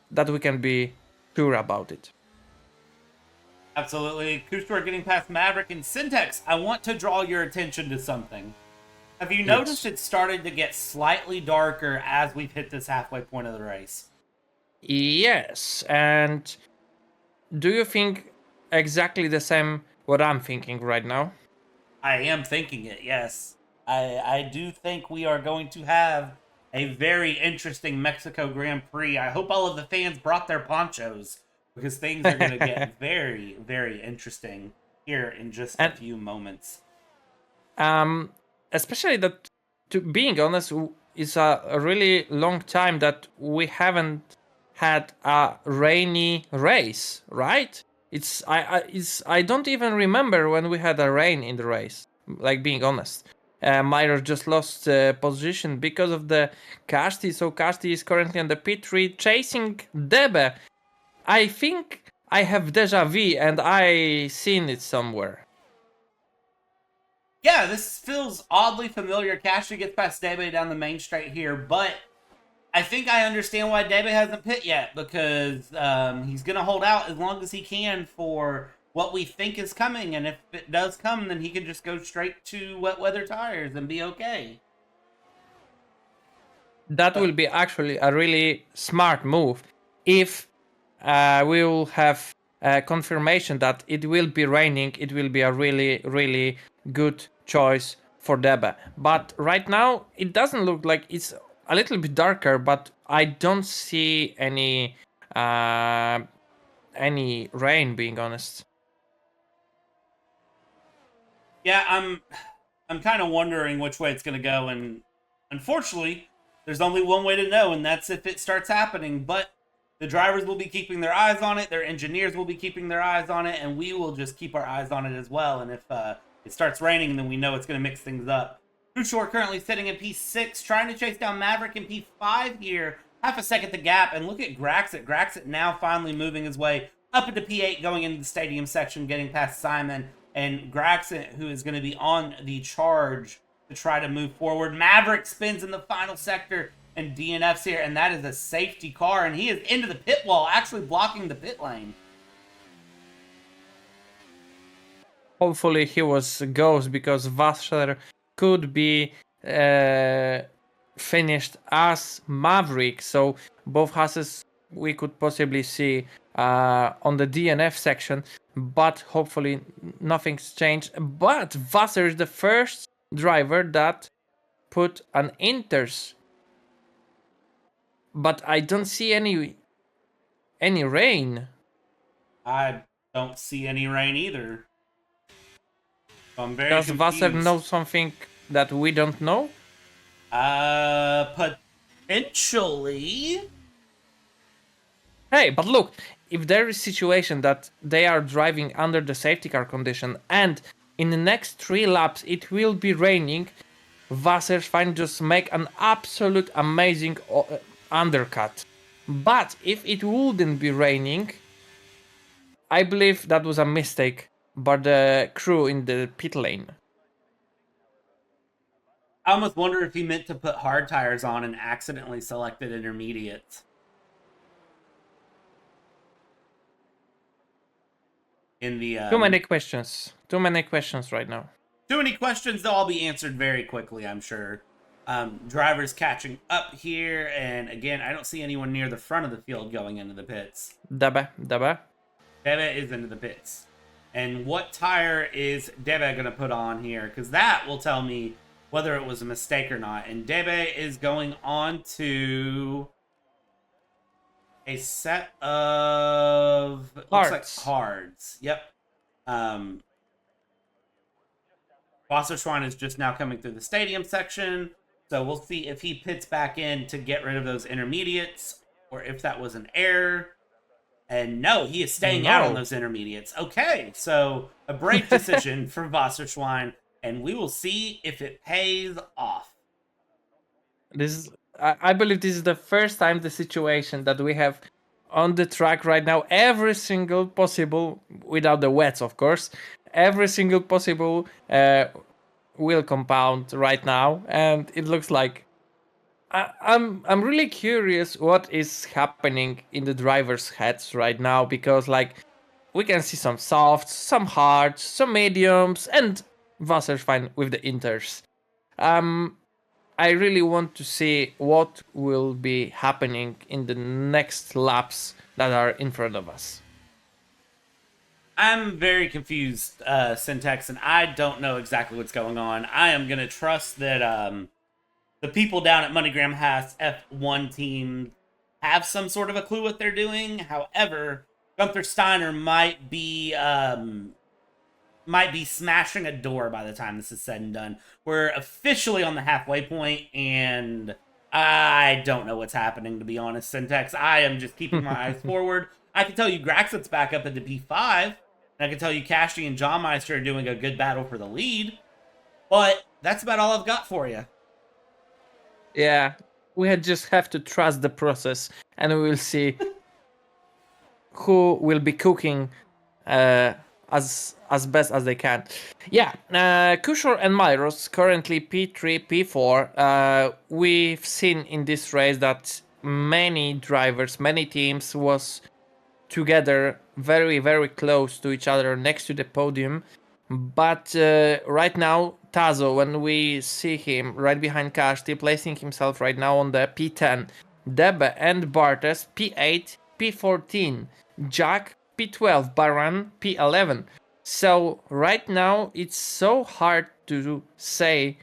that we can be sure about it. Absolutely. Kustor getting past Maverick and Syntax. I want to draw your attention to something. Have you noticed it started to get slightly darker as we've hit this halfway point of the race? Yes, and do you think exactly the same what I'm thinking right now? I am thinking it, yes. I do think we are going to have a very interesting Mexico Grand Prix. I hope all of the fans brought their ponchos, because things are going to get very, very interesting. here in just a And few moments. um, especially that, to being honest, is a really long time that we haven't had a rainy race, right? I don't even remember when we had a rain in the race. Like, being honest, Myra just lost position because of the Kashti. So Kashti is currently on the P3 chasing Debe. I think I have deja vu and I seen it somewhere. Yeah, this feels oddly familiar. Cashley gets past Debe down the main straight here, but I think I understand why Debe hasn't pit yet, because he's going to hold out as long as he can for what we think is coming, and if it does come, then he can just go straight to wet weather tires and be okay. That Uh, will be actually a really smart move if we will have confirmation that it will be raining. It will be a really, really good choice for Deba. But right now, it doesn't look like it's a little bit darker, but I don't see any rain, being honest. yeah, I'm kind of wondering which way it's going to go, and unfortunately, there's only one way to know, and that's if it starts happening. But the drivers will be keeping their eyes on it, their engineers will be keeping their eyes on it, and we will just keep our eyes on it as well. And if it starts raining, then we know it's going to mix things up. Too Short currently sitting in P6, trying to chase down Maverick in P5 here. Half a second the gap, and look at Graxit. Graxit now finally moving his way up into P8, going into the stadium section, getting past Simon and Graxit, who is going to be on the charge to try to move forward. Maverick spins in the final sector, and DNF's here, and that is a safety car, and he is into the pit wall, actually blocking the pit lane. Hopefully he was ghost, because Vasher could be finished as Maverick, so both Hasses we could possibly see on the DNF section, but hopefully nothing's changed. But Vasser is the first driver that put an inters, but I don't see any rain. I don't see any rain either. So I'm very Does Vasser know confused. something that we don't know? Potentially. Hey, but look, if there is situation that they are driving under the safety car condition and in the next 3 laps it will be raining, Wasserstein just make an absolute amazing undercut. But if it wouldn't be raining, I believe that was a mistake by the crew in the pit lane. I almost wonder if he meant to put hard tires on and accidentally selected intermediates. In the Too many questions. Too many questions right now. too many questions, they'll all be answered very quickly, I'm sure. Drivers catching up here, and again, I don't see anyone near the front of the field going into the pits. Daba, Daba. Debe is into the pits. And what tire is Debe going to put on here? Because that will tell me whether it was a mistake or not. And Debe is going on to a set of Hards. looks like cards. Yep. Wasserschwein is just now coming through the stadium section. So we'll see if he pits back in to get rid of those intermediates, or if that was an error. And no, he is staying out on those intermediates. Okay, so a brave decision for Wasserschwein, and we will see if it pays off. This is, I believe this is the first time the situation that we have on the track right now, every single possible, without the wets of course, every single possible will compound right now, and it looks like I'm really curious what is happening in the drivers' heads right now, because like we can see some softs, some hards, some mediums, and Wasserstein with the inters. I really want to see what will be happening in the next laps that are in front of us. I'm very confused, Syntax, and I don't know exactly what's going on. I am going to trust that the people down at MoneyGram Haas F1 team have some sort of a clue what they're doing. However, Gunther Steiner might be might be smashing a door by the time this is said and done. We're officially on the halfway point, and I don't know what's happening, to be honest, Syntax. I am just keeping my eyes forward. I can tell you Graxit's back up into P5, and I can tell you Cashy and John Meister are doing a good battle for the lead, but that's about all I've got for you. Yeah, we just have to trust the process, and we will see who will be cooking as best as they can. Yeah, Kushor and Myros currently P3, P4. We've seen in this race that many drivers, many teams was together very, very close to each other next to the podium. But right now, Tazo, when we see him right behind Kashti, placing himself right now on the P10, Debe and Bartes P8, P14, Jack P12, Baran P11. So right now, it's so hard to say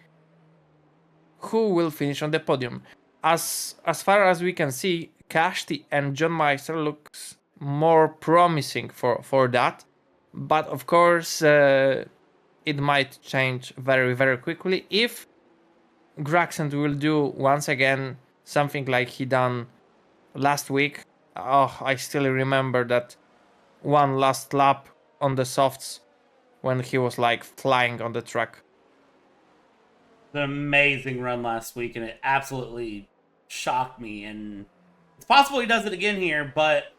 who will finish on the podium. As far as we can see, Kashti and John Meister looks more promising for that, but of course it might change very, very quickly if Graxent will do once again something like he done last week. Oh, I still remember that one last lap on the softs when he was like flying on the track. An amazing run last week, and it absolutely shocked me. And it's possible he does it again here, but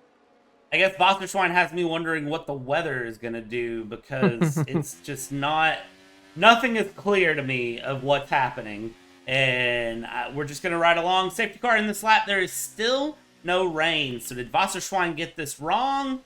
I guess Wasserschwein has me wondering what the weather is going to do, because it's just nothing is clear to me of what's happening. And we're just going to ride along. Safety car in this lap. There is still no rain. So did Wasserschwein get this wrong?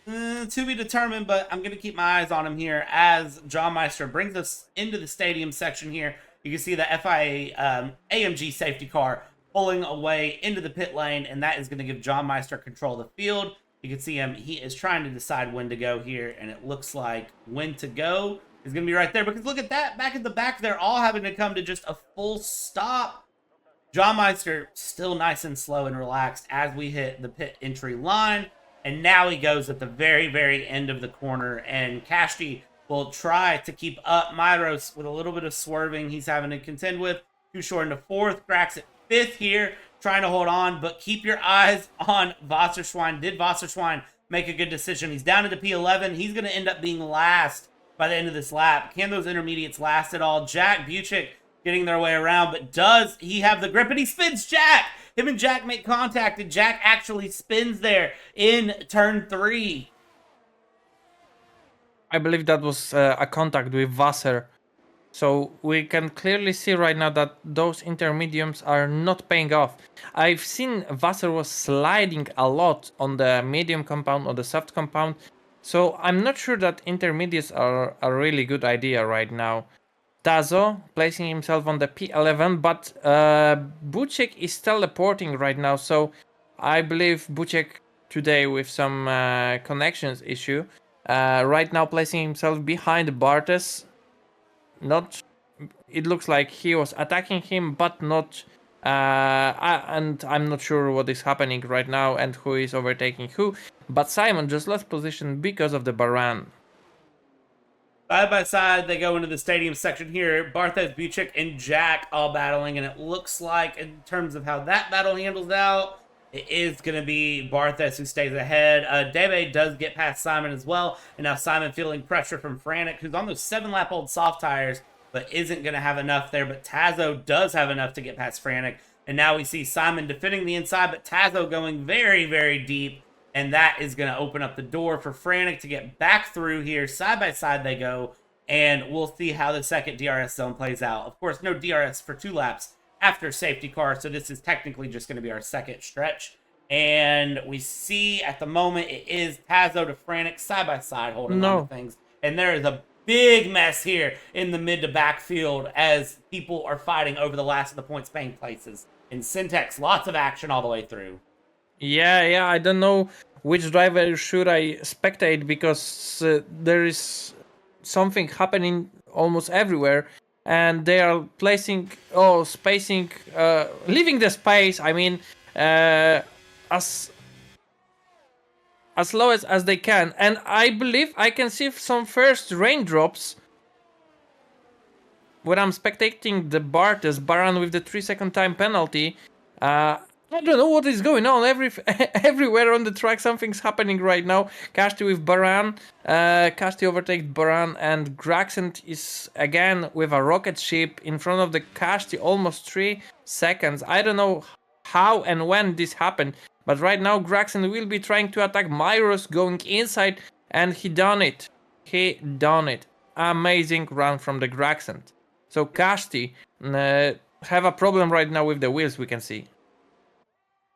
To be determined, but I'm going to keep my eyes on him here as John Meister brings us into the stadium section here. You can see the FIA AMG safety car pulling away into the pit lane, and that is going to give John Meister control of the field. You can see him. He is trying to decide when to go here, and it looks like when to go is going to be right there, because look at that. Back at the back, they're all having to come to just a full stop. John Meister still nice and slow and relaxed as we hit the pit entry line. And now he goes at the very, very end of the corner. And Kashti will try to keep up Myros with a little bit of swerving he's having to contend with. Too short into fourth. Grax at fifth here, trying to hold on. But keep your eyes on Wasserschwein. Did Wasserschwein make a good decision? He's down into P11. He's going to end up being last by the end of this lap. Can those intermediates last at all? Jack Buchik getting their way around. But does he have the grip? And he spins Jack. Him and Jack make contact, and Jack actually spins there in turn 3. I believe that was a contact with Wasser. So we can clearly see right now that those intermediums are not paying off. I've seen Wasser was sliding a lot on the medium compound or the soft compound. So I'm not sure that intermediates are a really good idea right now. Tazo placing himself on the P11, but Buchek is teleporting right now, so I believe Buchek today with some connections issue. Right now placing himself behind Bartes. It looks like he was attacking him, but not. And I'm not sure what is happening right now and who is overtaking who. But Simon just lost position because of the Baran. Side by side, they go into the stadium section here. Barthez, Buchik, and Jack all battling, and it looks like, in terms of how that battle handles out, it is going to be Barthez who stays ahead. Debe does get past Simon as well, and now Simon feeling pressure from Frantic, who's on those 7-lap-old soft tires, but isn't going to have enough there. But Tazo does have enough to get past Frantic, and now we see Simon defending the inside, but Tazo going very, very deep. And that is going to open up the door for Frantic to get back through here. Side by side they go. And we'll see how the second DRS zone plays out. Of course, no DRS for 2 laps after safety car. So this is technically just going to be our second stretch. And we see at the moment it is Tazo to Frantic side by side holding on to things. And there is a big mess here in the mid to back field as people are fighting over the last of the points paying places. In Syntax, lots of action all the way through. Yeah, I don't know which driver should I spectate because there is something happening almost everywhere, and they are spacing, leaving the space. I mean, as as low as they can. And I believe I can see some first raindrops when I'm spectating the Bartes Baran with the 3-second time penalty. I don't know what is going on. Everywhere on the track, something's happening right now. Kashti with Baran. Kashti overtakes Baran, and Graxent is again with a rocket ship in front of the Kashti, almost 3 seconds. I don't know how and when this happened, but right now Graxent will be trying to attack Myros going inside, and he done it. He done it. Amazing run from the Graxent. So Kashti have a problem right now with the wheels, we can see.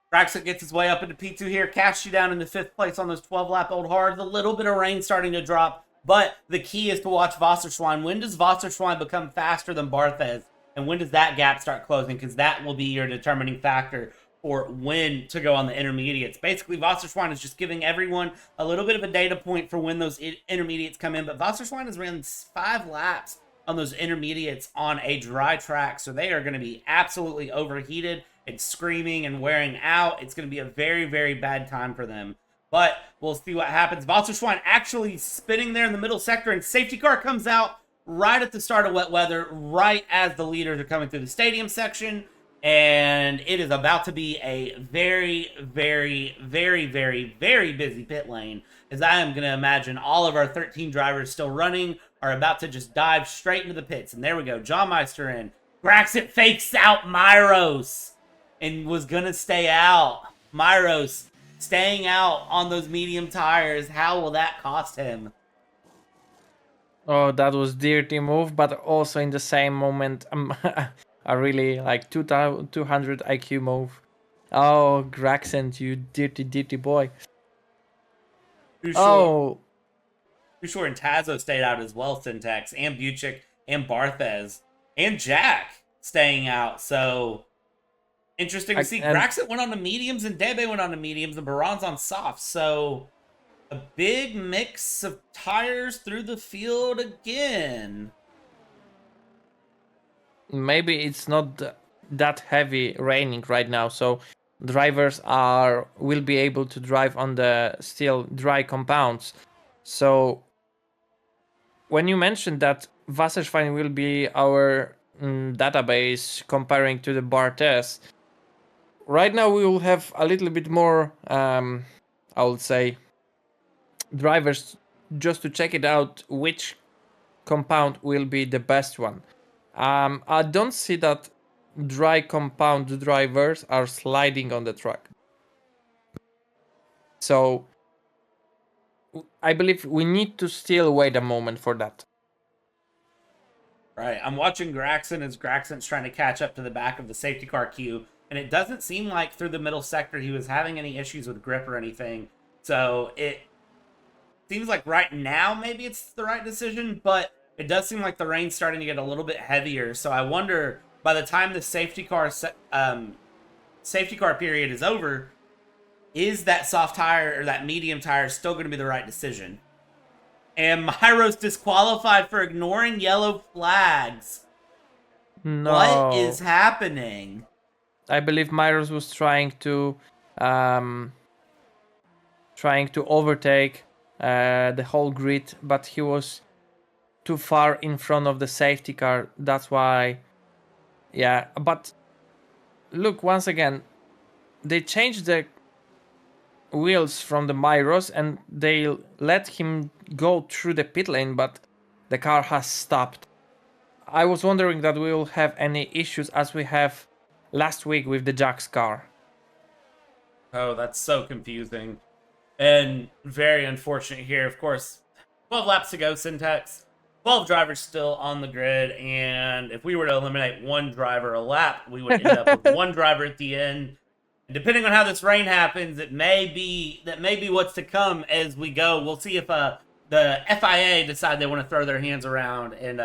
Braxton gets his way up into P2 here, casts you down into 5th place on those 12-lap old hards. A little bit of rain starting to drop, but the key is to watch Wasserschwein. When does Wasserschwein become faster than Barthez? And when does that gap start closing? Because that will be your determining factor for when to go on the intermediates. Basically, Wasserschwein is just giving everyone a little bit of a data point for when those intermediates come in. But Wasserschwein has ran 5 laps on those intermediates on a dry track, so they are going to be absolutely overheated. It's screaming and wearing out. It's going to be a very, very bad time for them. But we'll see what happens. Wasserschwein actually spinning there in the middle sector, and safety car comes out right at the start of wet weather, right as the leaders are coming through the stadium section. And it is about to be a very, very, very, very, very busy pit lane, as I am going to imagine all of our 13 drivers still running are about to just dive straight into the pits. And there we go. John Meister in. Graxit fakes out Myros and was going to stay out. Myros staying out on those medium tires. How will that cost him? Oh, that was dirty move, but also in the same moment, a really like 200 IQ move. Oh, Graxent, you dirty, dirty boy. Too sure and Tazo stayed out as well, Syntax, and Buchik, and Barthez, and Jack staying out. So interesting to see. Graxit went on to mediums, and Debe went on to mediums, and Baran's on softs. So a big mix of tires through the field again. Maybe it's not that heavy raining right now, so drivers will be able to drive on the still dry compounds. So when you mentioned that Wasserschwein will be our database comparing to the Bartes, right now we will have a little bit more, I would say, drivers just to check it out which compound will be the best one. I don't see that dry compound drivers are sliding on the track. So I believe we need to still wait a moment for that. Right. I'm watching Graxon as Graxon's trying to catch up to the back of the safety car queue, and it doesn't seem like through the middle sector he was having any issues with grip or anything. So it seems like right now maybe it's the right decision, but it does seem like the rain's starting to get a little bit heavier. So I wonder, by the time the safety car period is over, is that soft tire or that medium tire still going to be the right decision? And Myros disqualified for ignoring yellow flags. No. What is happening? I believe Myros was trying to overtake the whole grid, but he was too far in front of the safety car. That's why. Yeah, but look, once again, they changed the wheels from the Myros and they let him go through the pit lane, but the car has stopped. I was wondering that we will have any issues as we have last week with the Jack's car. Oh, that's so confusing and very unfortunate here. Of course, 12 laps to go, Syntax. 12 drivers still on the grid, and if we were to eliminate one driver a lap, we would end up with one driver at the end. And depending on how this rain happens, that may be what's to come as we go. We'll see if the FIA decide they want to throw their hands around and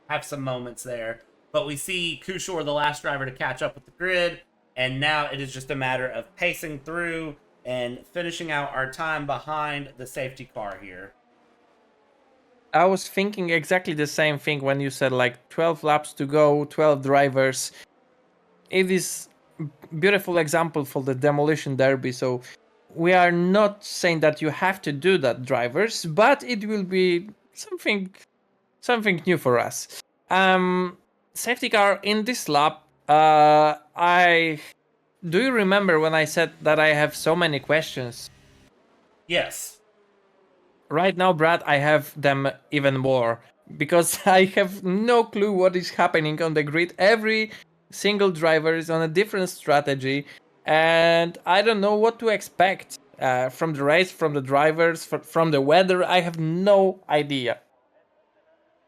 have some moments there. But we see Kushor, the last driver, to catch up with the grid, and now it is just a matter of pacing through and finishing out our time behind the safety car here. I was thinking exactly the same thing when you said like 12 laps to go, 12 drivers. It is beautiful example for the demolition derby. So we are not saying that you have to do that, drivers, but it will be something new for us. Safety car in this lap. I do you remember when I said that I have so many questions? Yes. Right now, Brad, I have them even more because I have no clue what is happening on the grid. Every single driver is on a different strategy, and I don't know what to expect from the race, from the drivers, from the weather. I have no idea.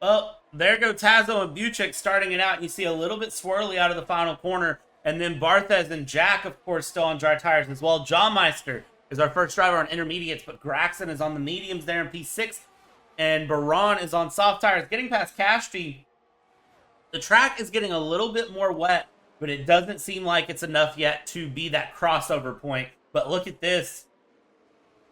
Well, there go Tazo and Buchik starting it out, and you see a little bit swirly out of the final corner. And then Barthez and Jack, of course, still on dry tires as well. John Meister is our first driver on intermediates, but Graxon is on the mediums there in P6. And Baran is on soft tires. Getting past Cashty, the track is getting a little bit more wet, but it doesn't seem like it's enough yet to be that crossover point. But look at this.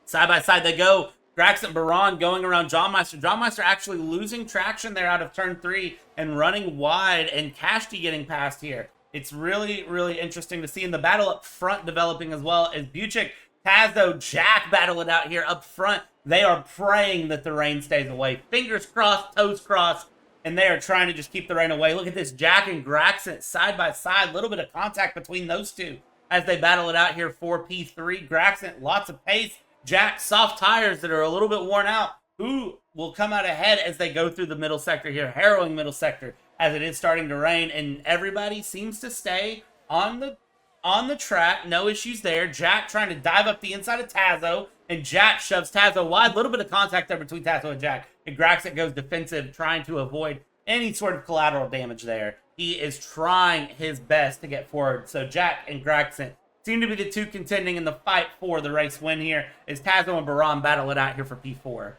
Side by side they go. Graxon Baran going around John Meister. John Meister actually losing traction there out of turn 3 and running wide, and Cashty getting past here. It's really, really interesting to see. In the battle up front developing as well as Buchik, Tazo, Jack battle it out here up front. They are praying that the rain stays away. Fingers crossed, toes crossed, and they are trying to just keep the rain away. Look at this, Jack and Graxon side by side. A little bit of contact between those two as they battle it out here for P3. Graxon, lots of pace. Jack, soft tires that are a little bit worn out. Who will come out ahead as they go through the middle sector here? Harrowing middle sector as it is starting to rain, and everybody seems to stay on the track. No issues there. Jack trying to dive up the inside of Tazo, and Jack shoves Tazo wide. A little bit of contact there between Tazo and Jack. And Graxon goes defensive, trying to avoid any sort of collateral damage there. He is trying his best to get forward. So Jack and Graxon seem to be the two contending in the fight for the race win here as Tazo and Baran battle it out here for P4.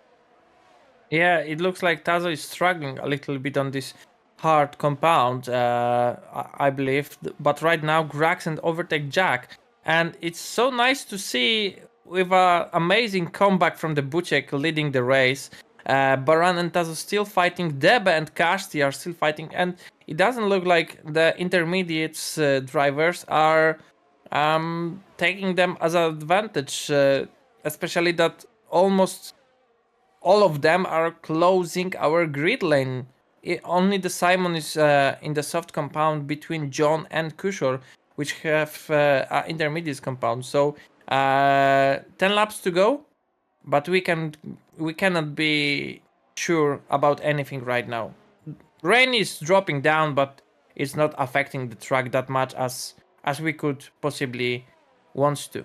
Yeah, it looks like Tazo is struggling a little bit on this hard compound, I believe. But right now, Graxon overtake Jack. And it's so nice to see with an amazing comeback from the Buchek leading the race. Baran and Tazo still fighting. Debe and Kashti are still fighting. And it doesn't look like the intermediates drivers are taking them as an advantage, especially that almost all of them are closing our grid lane. Only the Simon is in the soft compound between John and Kushor, which have intermediate compound. So 10 laps to go, but we cannot be sure about anything right now. Rain is dropping down, but it's not affecting the track that much as we could possibly want to.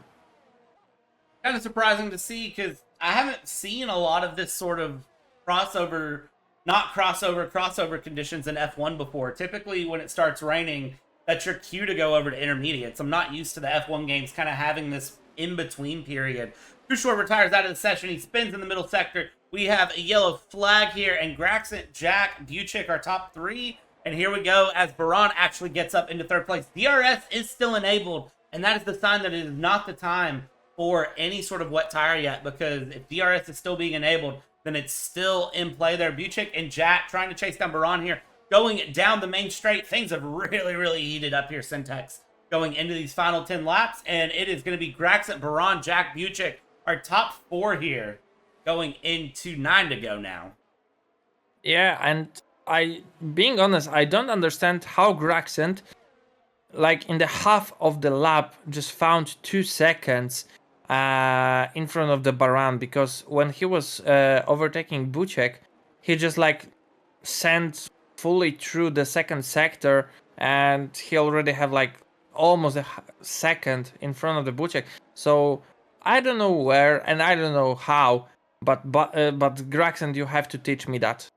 Kind of surprising to see because I haven't seen a lot of this sort of crossover, not crossover conditions in F1 before. Typically, when it starts raining, that's your cue to go over to intermediates. I'm not used to the F1 games kind of having this in-between period. Kushor retires out of the session. He spins in the middle sector. We have a yellow flag here, and Graxon, Jack, Buchik are top 3. And here we go as Baran actually gets up into 3rd place. DRS is still enabled, and that is the sign that it is not the time for any sort of wet tire yet, because if DRS is still being enabled, then it's still in play there. Buchik and Jack trying to chase down Baran here, going down the main straight. Things have really, really heated up here, Syntax, going into these final 10 laps, and it is going to be Graxon, Baran, Jack, Buchik, our top 4 here, going into 9 to go now. Yeah, and being honest, I don't understand how Graxon, like in the half of the lap, just found 2 seconds in front of the Baran, because when he was overtaking Buchek, he just like sent fully through the second sector, and he already have like almost a second in front of the Buchek. So I don't know where and I don't know how, but Graxon, you have to teach me that.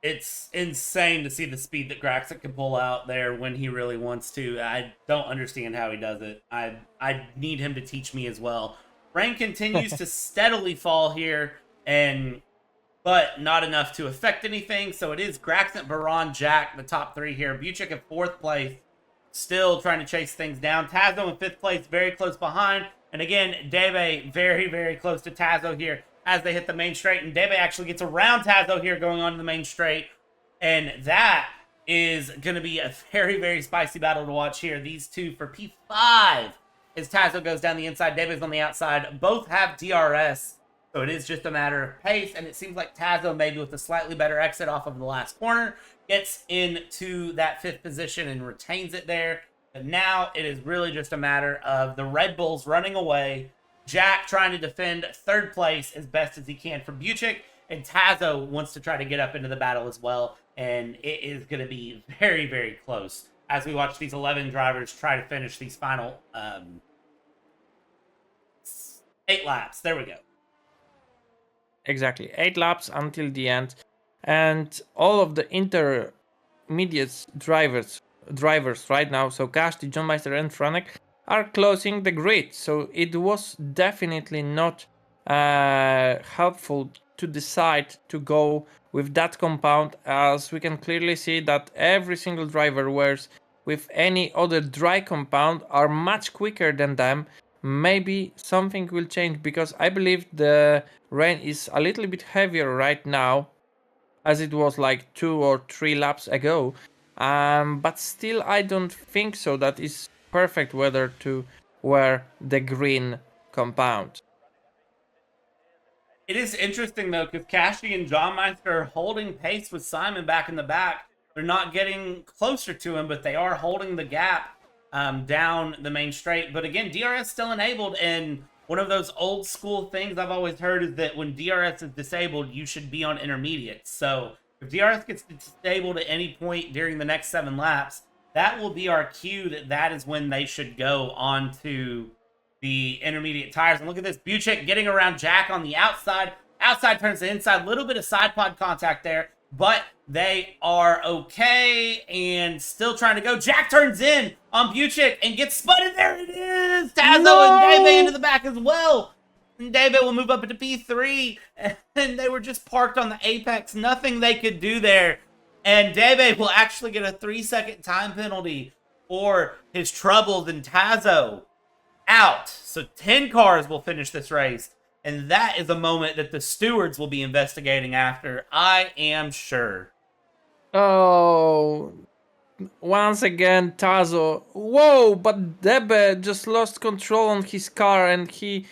It's insane to see the speed that Graxon can pull out there when he really wants to. I don't understand how he does it. I need him to teach me as well. Rain continues to steadily fall here, but not enough to affect anything. So it is Graxon, Baran, Jack, the top 3 here. Buchik in 4th place, still trying to chase things down. Tazo in 5th place, very close behind. And again, Debe very, very close to Tazo here as they hit the main straight. And Debe actually gets around Tazo here going on to the main straight. And that is going to be a very, very spicy battle to watch here. These two for P5 as Tazo goes down the inside, David's on the outside. Both have DRS, so it is just a matter of pace, and it seems like Tazo, maybe with a slightly better exit off of the last corner, gets into that 5th position and retains it there. But now it is really just a matter of the Red Bulls running away, Jack trying to defend 3rd place as best as he can for Buchik, and Tazo wants to try to get up into the battle as well, and it is going to be very, very close as we watch these 11 drivers try to finish these final 8 laps. There we go. Exactly, 8 laps until the end, and all of the intermediate drivers right now, so Kashti, John Meister, and Franek, are closing the grid. So it was definitely not helpful to decide to go with that compound, as we can clearly see that every single driver wears with any other dry compound are much quicker than them. Maybe something will change, because I believe the rain is a little bit heavier right now as it was like 2 or 3 laps ago. But still, I don't think so that is perfect weather to wear the green compound. It is interesting, though, because Cashy and John Meister are holding pace with Simon back in the back. They're not getting closer to him, but they are holding the gap down the main straight. But again, DRS still enabled, and one of those old school things I've always heard is that when DRS is disabled, you should be on intermediate. So if DRS gets disabled at any point during the next 7 laps, that will be our cue that is when they should go on to the intermediate tires. And look at this, Buchik getting around Jack on the outside. Outside turns to inside, little bit of side pod contact there, but they are okay and still trying to go. Jack turns in on Buchik and gets sputted. There it is! Tazo and Dave into the back as well. And David will move up into P3, and they were just parked on the apex. Nothing they could do there. And David will actually get a 3-second time penalty for his troubles, and Tazo out. So 10 cars will finish this race, and that is a moment that the stewards will be investigating after, I am sure. Oh, once again, Tazo. Whoa, but Debe just lost control on his car, and he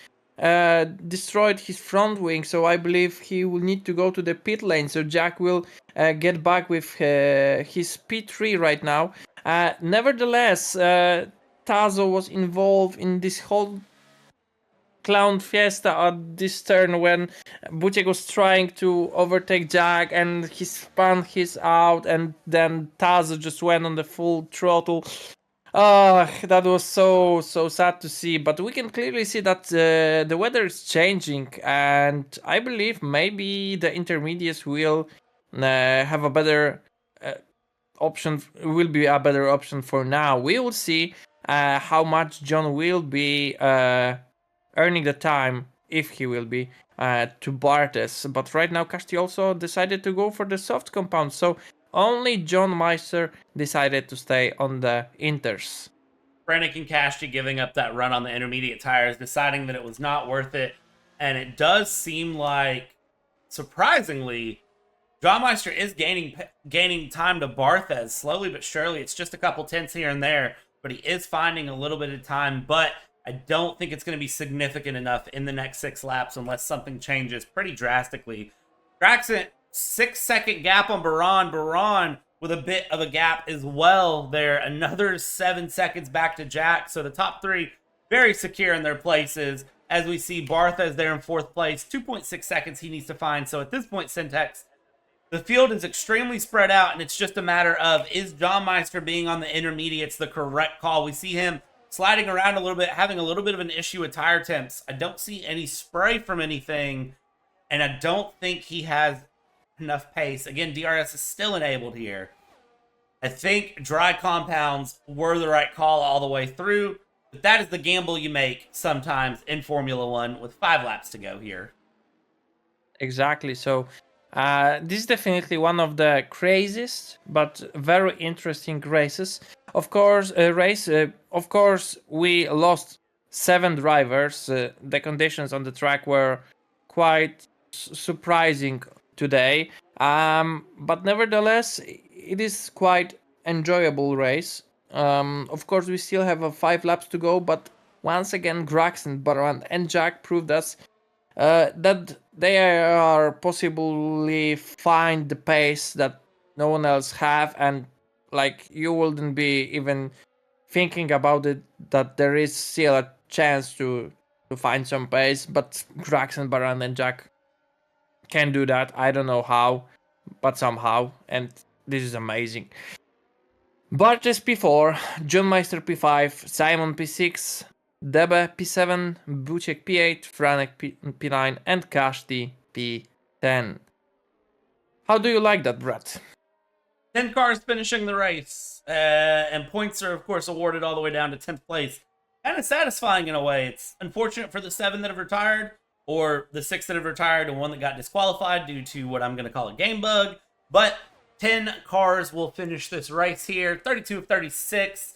destroyed his front wing, so I believe he will need to go to the pit lane. So Jack will get back with his P3 right now. Nevertheless, Tazo was involved in this whole clown fiesta at this turn when Buchek was trying to overtake Jack, and he spun his out, and then Tazo just went on the full throttle. That was so sad to see, but we can clearly see that the weather is changing, and I believe maybe the intermediates will have a better option, will be a better option for now. We will see how much John will be earning the time, if he will be, to Bartes. But right now, Kashti also decided to go for the soft compound, so only John Meister decided to stay on the inters. Brennick and Kashti giving up that run on the intermediate tires, deciding that it was not worth it. And it does seem like, surprisingly, John Meister is gaining time to Barthez slowly but surely. It's just a couple tenths here and there, but he is finding a little bit of time. But I don't think it's going to be significant enough in the next 6 laps unless something changes pretty drastically. Draxon, 6-second gap on Baran. Baran with a bit of a gap as well there. Another 7 seconds back to Jack. So the top 3 very secure in their places. As we see Barthez there in 4th place. 2.6 seconds he needs to find. So at this point, Syntax, the field is extremely spread out, and it's just a matter of, is John Meister being on the intermediates the correct call? We see him sliding around a little bit, having a little bit of an issue with tire temps. I don't see any spray from anything, and I don't think he has enough pace. Again, DRS is still enabled here. I think dry compounds were the right call all the way through, but that is the gamble you make sometimes in Formula One with 5 laps to go here. Exactly. So this is definitely one of the craziest but very interesting races. Of course, of course, we lost 7 drivers. The conditions on the track were quite surprising today. But nevertheless, it is quite enjoyable race. Of course, we still have 5 laps to go, but once again, Graxen, Baran, and Jack proved us that they are possibly find the pace that no one else have, and like you wouldn't be even thinking about it that there is still a chance to find some pace, but Graxen, Baran, and Jack can do that. I don't know how, but somehow, and this is amazing. Bartes P4, John Meister P5, Simon P6, Debe P7, Bucek P8, Franek P9, and Kashti P10. How do you like that, Brett? 10 cars finishing the race, and points are, of course, awarded all the way down to 10th place. Kind of satisfying in a way. It's unfortunate for the 7 that have retired, or the 6 that have retired, and 1 that got disqualified due to what I'm going to call a game bug. But 10 cars will finish this race here, 32 of 36.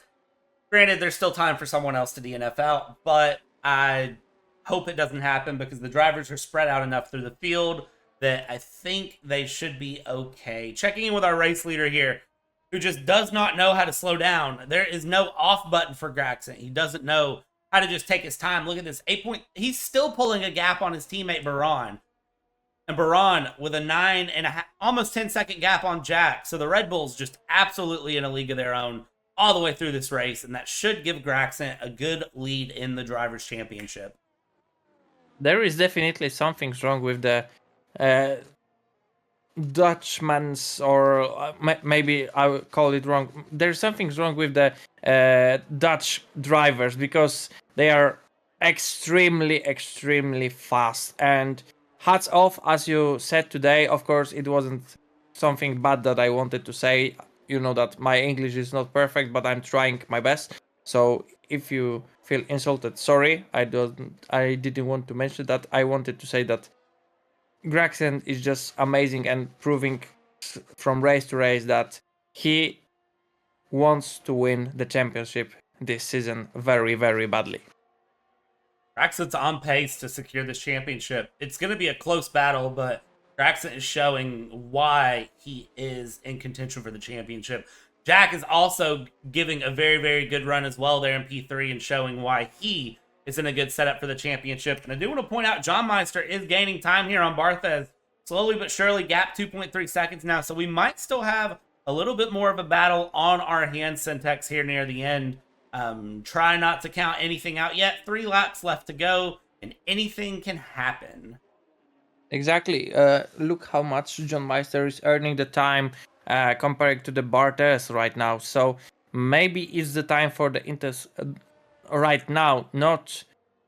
Granted, there's still time for someone else to DNF out, but I hope it doesn't happen because the drivers are spread out enough through the field that I think they should be okay. Checking in with our race leader here, who just does not know how to slow down. There is no off button for Graxen. He doesn't know how to just take his time. Look at this 8 point. He's still pulling a gap on his teammate Baran. And Baran with a 9.5, almost 10-second gap on Jack. So the Red Bulls just absolutely in a league of their own all the way through this race. And that should give Graxen a good lead in the Drivers' Championship. There is definitely something wrong with the Dutchman's, or maybe I would call it wrong. There's something wrong with the Dutch drivers because they are extremely fast. And hats off, as you said today. Of course, it wasn't something bad that I wanted to say. You know that my English is not perfect, but I'm trying my best. So if you feel insulted, sorry. I didn't want to mention that. I wanted to say that Graxen is just amazing and proving from race to race that he wants to win the championship this season very badly. Graxen's on pace to secure this championship. It's going to be a close battle, but Graxen is showing why he is in contention for the championship. Jack is also giving a very good run as well there in P3 and showing why he is in a good setup for the championship. And I do want to point out John Meister is gaining time here on Barthez. Slowly but surely, gap 2.3 seconds now. So we might still have a little bit more of a battle on our hands, Syntex, here near the end. Try not to count anything out yet. 3 laps left to go, and anything can happen. Exactly. Look how much John Meister is earning the time compared to the Barthez right now. So maybe it's the time for the Inters right now, not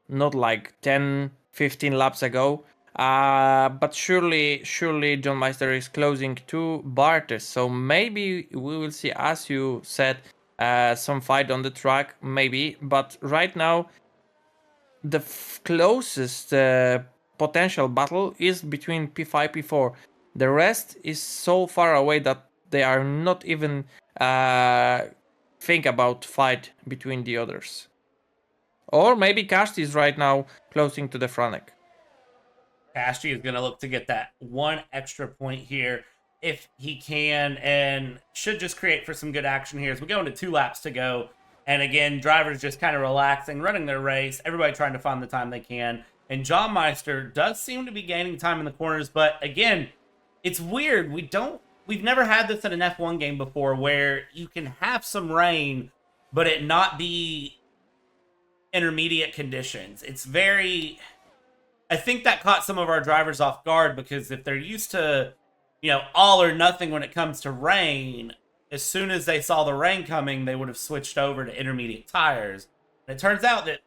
like 10-15 laps ago. But surely John Meister is closing to Barthez. So maybe we will see, as you said, some fight on the track, maybe. But right now, the closest potential battle is between P5, P4. The rest is so far away that they are not even think about fight between the others. Or maybe Kashti is right now closing to the Franek. Kashti is going to look to get that 1 extra point here if he can, and should just create for some good action here as we go into 2 laps to go. And again, drivers just kind of relaxing, running their race, everybody trying to find the time they can. And John Meister does seem to be gaining time in the corners, but again, it's weird. We've never had this in an F1 game before where you can have some rain, but it not be intermediate conditions. It's very... I think that caught some of our drivers off guard because if they're used to, all or nothing when it comes to rain, as soon as they saw the rain coming, they would have switched over to intermediate tires. And it turns out that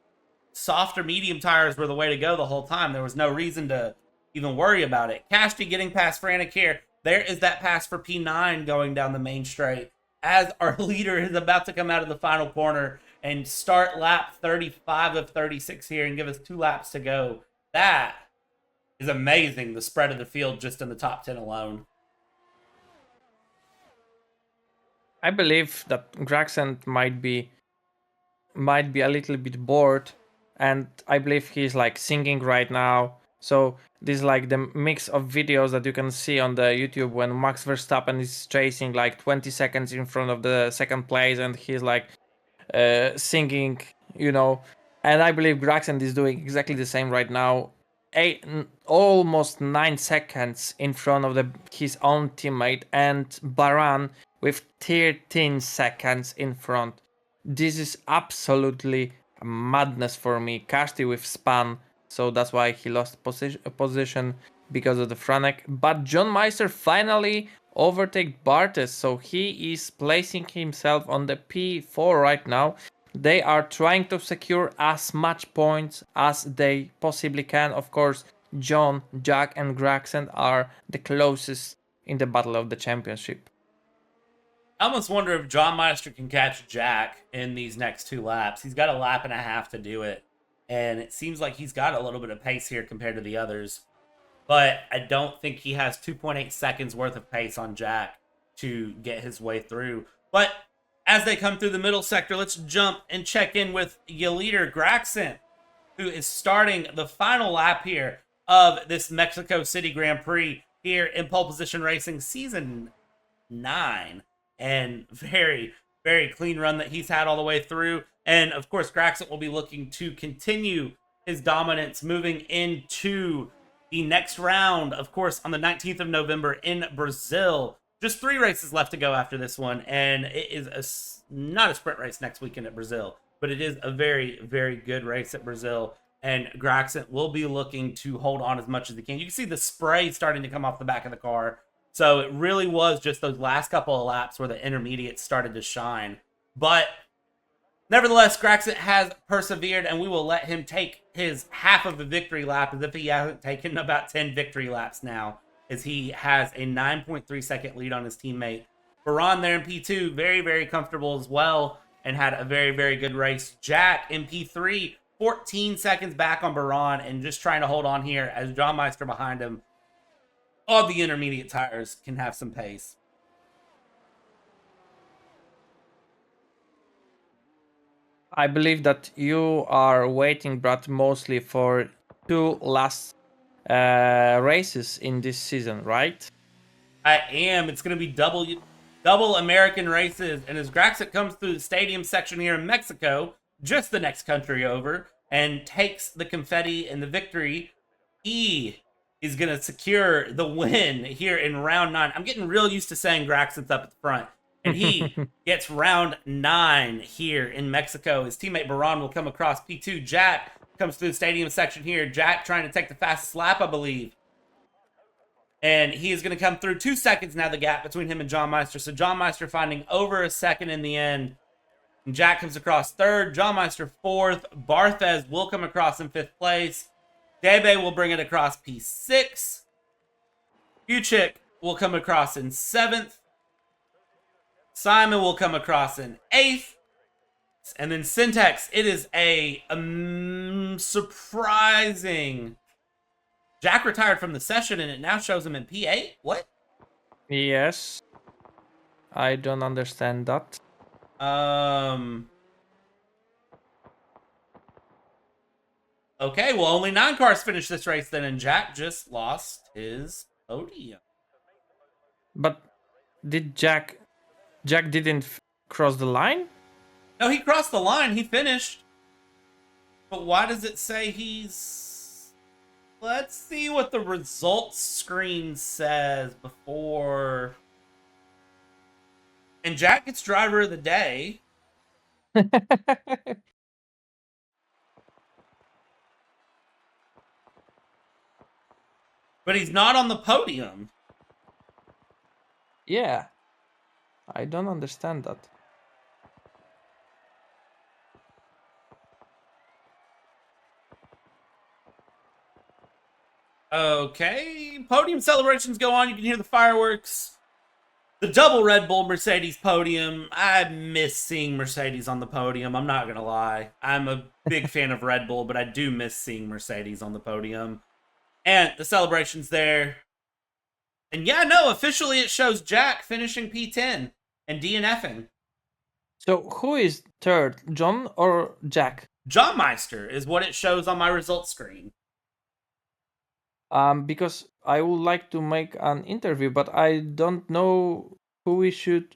soft or medium tires were the way to go the whole time. There was no reason to even worry about it. Kashti getting past Franek here. There is that pass for P9 going down the main straight as our leader is about to come out of the final corner and start lap 35 of 36 here and give us 2 laps to go. That is amazing, the spread of the field just in the top 10 alone. I believe that Graxen might be a little bit bored, and I believe he's like singing right now. So this is like the mix of videos that you can see on the YouTube when Max Verstappen is chasing like 20 seconds in front of the second place, and he's like singing, And I believe Graxen is doing exactly the same right now. Almost 9 seconds in front of his own teammate, and Baran with 13 seconds in front. This is absolutely madness for me. Kashti with span, so that's why he lost position because of the Franek. But John Meister finally overtake Bartes, so he is placing himself on the P4 right now. They are trying to secure as much points as they possibly can. Of course, John, Jack, and Graxen are the closest in the battle of the championship. I almost wonder if John Meister can catch Jack in these next 2 laps. He's got a lap and a half to do it, and it seems like he's got a little bit of pace here compared to the others. But I don't think he has 2.8 seconds worth of pace on Jack to get his way through. But as they come through the middle sector, let's jump and check in with your leader, Graxen, who is starting the final lap here of this Mexico City Grand Prix here in Pole Position Racing Season 9. And very, very clean run that he's had all the way through. And of course, Graxen will be looking to continue his dominance moving into the next round, of course, on the 19th of November in Brazil. Just 3 races left to go after this one, and it is not a sprint race next weekend at Brazil, but it is a very, very good race at Brazil. And Graxen will be looking to hold on as much as he can. You can see the spray starting to come off the back of the car. So it really was just those last couple of laps where the intermediates started to shine. But nevertheless, Graxen has persevered, and we will let him take his half of a victory lap as if he hasn't taken about 10 victory laps now, as he has a 9.3 second lead on his teammate. Baran there in P2, very, very comfortable as well, and had a very, very good race. Jack in P3, 14 seconds back on Baran, and just trying to hold on here as John Meister behind him. All the intermediate tires can have some pace. I believe that you are waiting, Brad, mostly for 2 last races in this season, right? I am. It's going to be double American races. And as Graxen comes through the stadium section here in Mexico, just the next country over, and takes the confetti and the victory, he is going to secure the win here in round 9. I'm getting real used to saying Graxen's up at the front. And he gets round 9 here in Mexico. His teammate Baran will come across P2. Jack comes through the stadium section here. Jack trying to take the fastest lap, I believe. And he is going to come through 2 seconds now, the gap between him and John Meister. So John Meister finding over a second in the end. And Jack comes across 3rd. John Meister 4th. Barthez will come across in 5th place. Debe will bring it across P6. Fuchik will come across in 7th. Simon will come across in 8th. And then Syntax, it is a surprising... Jack retired from the session, and it now shows him in P8? What? Yes. I don't understand that. Okay, well, only 9 cars finished this race then, and Jack just lost his podium. But did Jack didn't cross the line? No, he crossed the line. He finished. But why does it say he's... Let's see what the results screen says before... And Jack gets driver of the day. But he's not on the podium. Yeah. I don't understand that. Okay, podium celebrations go on. You can hear the fireworks. The double Red Bull Mercedes podium. I miss seeing Mercedes on the podium. I'm not going to lie. I'm a big fan of Red Bull, but I do miss seeing Mercedes on the podium. And the celebrations there. And yeah, no, officially it shows Jack finishing P10 and DNFing. So who is 3rd, John or Jack? John Meister is what it shows on my results screen. Because I would like to make an interview, but I don't know who we should.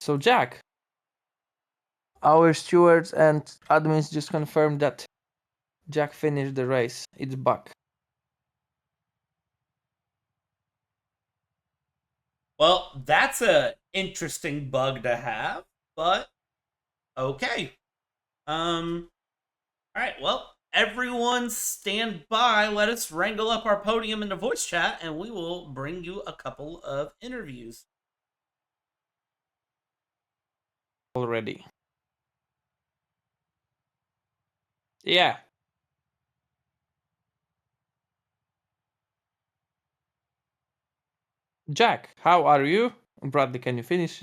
So Jack. Our stewards and admins just confirmed that Jack finished the race. It's back. Well, that's a interesting bug to have, but okay. All right. Well, everyone stand by. Let us wrangle up our podium into voice chat, and we will bring you a couple of interviews. Already. Yeah. Jack, how are you? Bradley, can you finish?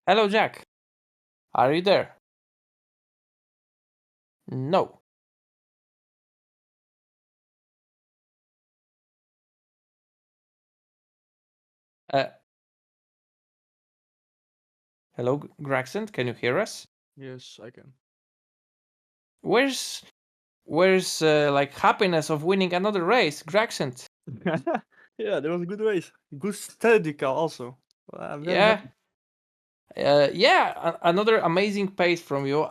Hello, Jack. Are you there? No. Uh, hello, Gregson. Can you hear us? Yes, I can. Where's like happiness of winning another race, Gregson? Yeah, that was a good race. Good steady car also. I'm very Yeah. happy. Another amazing pace from you.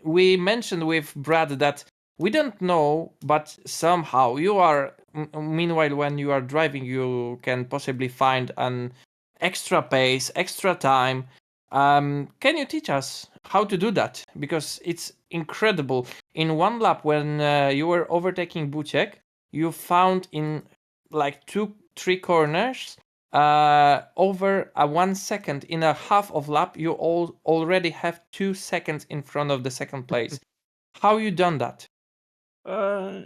We mentioned with Brad that we don't know, but somehow you are. Meanwhile, when you are driving, you can possibly find an extra pace, extra time. Can you teach us how to do that? Because it's incredible. In one lap, when you were overtaking Buchek, you found in like 3 corners over a 1 second in a half of lap, you already have 2 seconds in front of the second place. How you done that? Uh,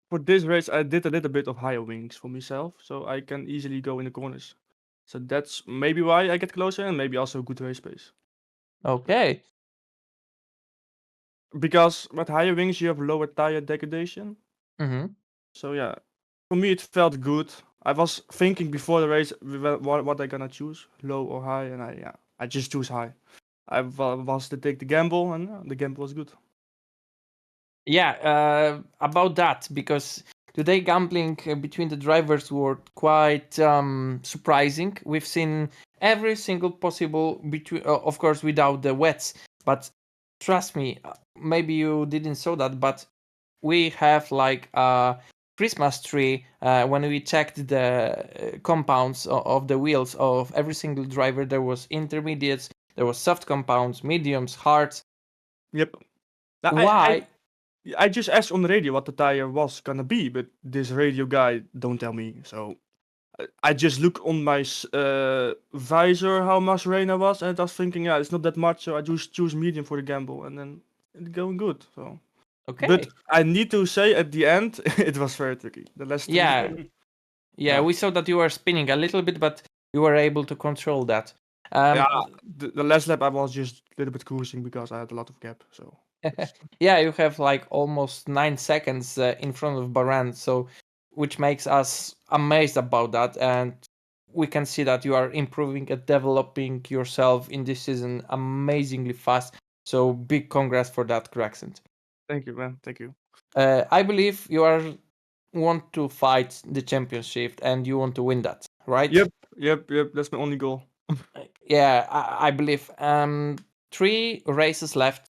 for this race, I did a little bit of higher wings for myself, so I can easily go in the corners. So that's maybe why I get closer, and maybe also good race pace. Okay. Because with higher wings, you have lower tire degradation. Mm-hmm. So yeah, for me it felt good. I was thinking before the race what I gonna choose, low or high, and I just choose high. Was to take the gamble, and the gamble was good. Yeah, about that, because today gambling between the drivers were quite surprising. We've seen every single possible between, of course, without the wets, but trust me, maybe you didn't saw that, but we have like a Christmas tree when we checked the compounds of the wheels of every single driver. There was intermediates, there was soft compounds, mediums, hards. Yep. I, I Why? I just asked on the radio what the tire was gonna be, but this radio guy don't tell me. So I just look on my visor how much rain I was, and I was thinking, yeah, it's not that much, so I just choose medium for the gamble, and then it's going good. So, but Okay. I need to say at the end, it was very tricky. The last three, Yeah, yeah, yeah, we saw that you were spinning a little bit, but you were able to control that. yeah. Um, The last lap I was just a little bit cruising because I had a lot of gap. So, that's, yeah, you have like almost 9 seconds in front of Baran, so which makes us amazed about that, and we can see that you are improving and developing yourself in this season amazingly fast. So big congrats for that, Gregson. thank you, man. Thank you. I believe you are want to fight the championship and you want to win that, right? Yep. That's my only goal. Yeah, I believe. 3 races left.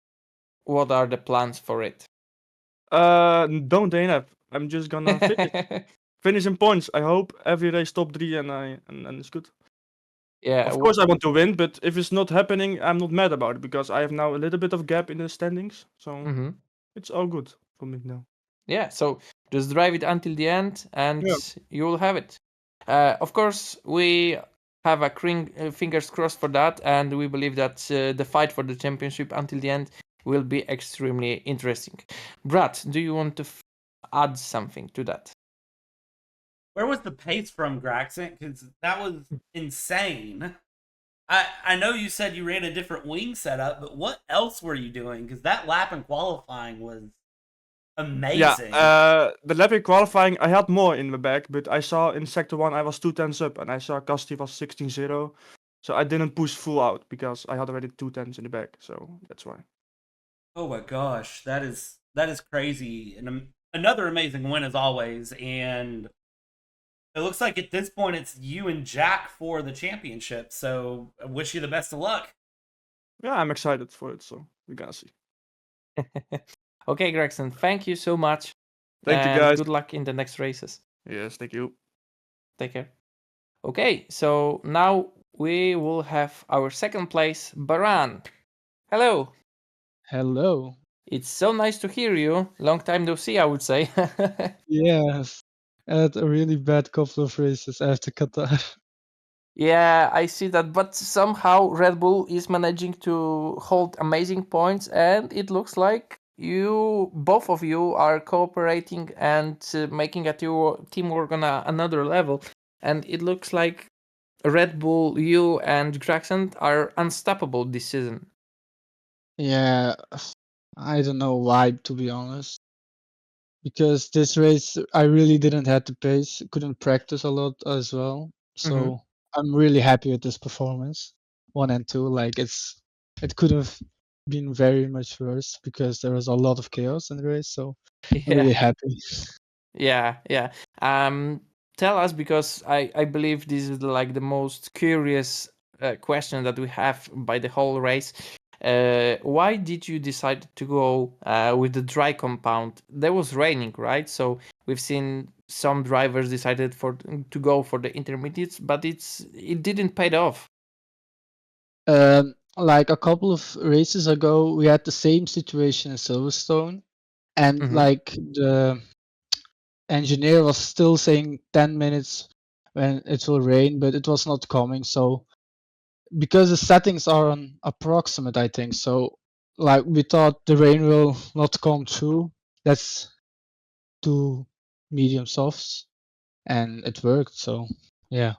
What are the plans for it? Don't DNF. I'm just gonna finish in points. I hope every race top three, and it's good. Yeah. Of course, I want to win, but if it's not happening, I'm not mad about it because I have now a little bit of gap in the standings, so hmm it's all good for me now. Yeah. So just drive it until the end, and Yeah. you will have it. Of course, we have a fingers crossed for that, and we believe that the fight for the championship until the end will be extremely interesting. Brad, do you want to add something to that? Where was the pace from, Graxent? Because that was insane. I know you said you ran a different wing setup, but what else were you doing? Because that lap in qualifying was Yeah, amazing. the lap in qualifying, I had more in the back, but I saw in sector 1 I was 2 tenths up, and I saw Casti was 16-0, so I didn't push full out because I had already 2 tenths in the back, so that's why. Oh my gosh, that is crazy, and another amazing win as always. And It looks like at this point it's you and Jack for the championship. So I wish you the best of luck. Yeah, I'm excited for it, so we're gonna see. Okay, Gregson, thank you so much. Thank you, And guys. good luck in the next races. Yes, thank you. Take care. Okay, so now we will have our second place, Baran. Hello. Hello. It's so nice to hear you. Long time no see, I would say. Yes. I had a really bad couple of races after Qatar. Yeah, I see that, but somehow Red Bull is managing to hold amazing points, and it looks like both of you, are cooperating and making a teamwork on another level. And it looks like Red Bull, you and Graxen are unstoppable this season. Yeah, I don't know why, to be honest. Because this race, I really didn't have the pace, couldn't practice a lot as well. So I'm really happy with this performance, 1 and 2. Like it could have been very much worse because there was a lot of chaos in the race. So I'm really Yeah, happy. yeah. Tell us, because I believe this is like the most curious question that we have by the whole race. Why did you decide to go with the dry compound? There was raining, right? So we've seen some drivers decided to go for the intermediates, but it didn't pay off. Like a couple of races ago, we had the same situation in Silverstone, and like the engineer was still saying 10 minutes when it will rain, but it was not coming. So because the settings are on approximate, I think so. Like we thought the rain will not come through. Let's do medium softs, and it worked. So yeah,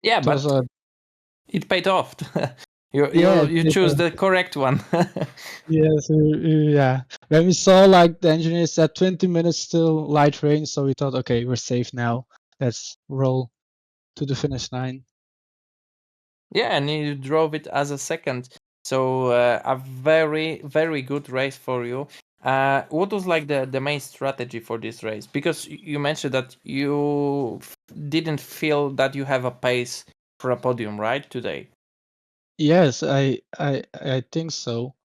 Yeah, it was but a it paid off. you yeah. you you choose the correct one. Yes, yeah. When we saw like the engineer said 20 minutes still light rain, so we thought, okay, we're safe now. Let's roll to the finish line. Yeah, and you drove it as a second. So a very, very good race for you. What was like the main strategy for this race? Because you mentioned that you didn't feel that you have a pace for a podium, right, today? Yes, I think so.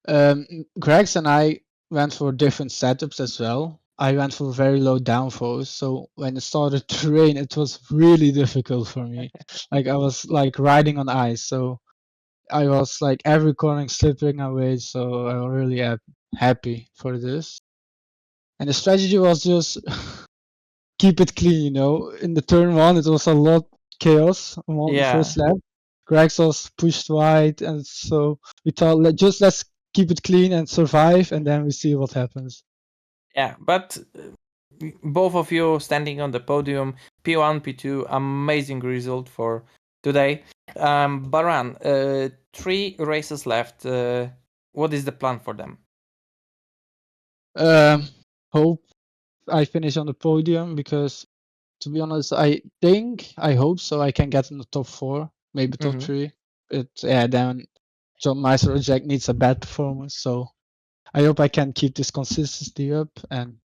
Gregs and I went for different setups as well. I went for very low downforce, so when it started to rain, it was really difficult for me. Like I was like riding on ice, so I was like every corner slipping away. So I'm really happy for this. And the strategy was just keep it clean, you know. In the turn one, it was a lot chaos on the Yeah. first lap. Gregs was pushed wide, and so we thought let's keep it clean and survive, and then we see what happens. Yeah, but both of you standing on the podium, P1, P2, amazing result for today. Baran, 3 races left. What is the plan for them? Hope I finish on the podium because, to be honest, I hope so. I can get in the top 4, maybe top 3. But yeah, then John Meister or Jack needs a bad performance, so I hope I can keep this consistency up and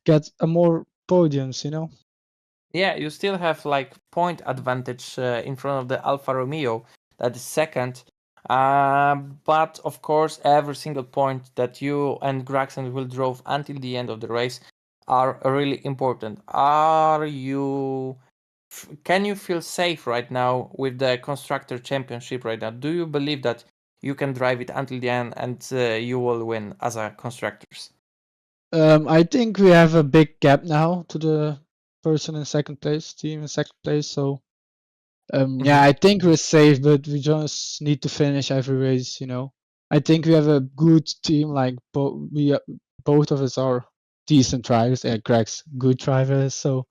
get a more podiums, you know. Yeah, you still have like point advantage in front of the Alfa Romeo that is second. But of course, every single point that you and Graxen will drove until the end of the race are really important. Can you feel safe right now with the constructor championship right now? Do you believe that you can drive it until the end and you will win as a constructors? I think we have a big gap now to the person in second place, team in second place. So yeah, I think we're safe, but we just need to finish every race. You know, I think we have a good team. Like both of us are decent drivers. Yeah, Greg's good drivers. So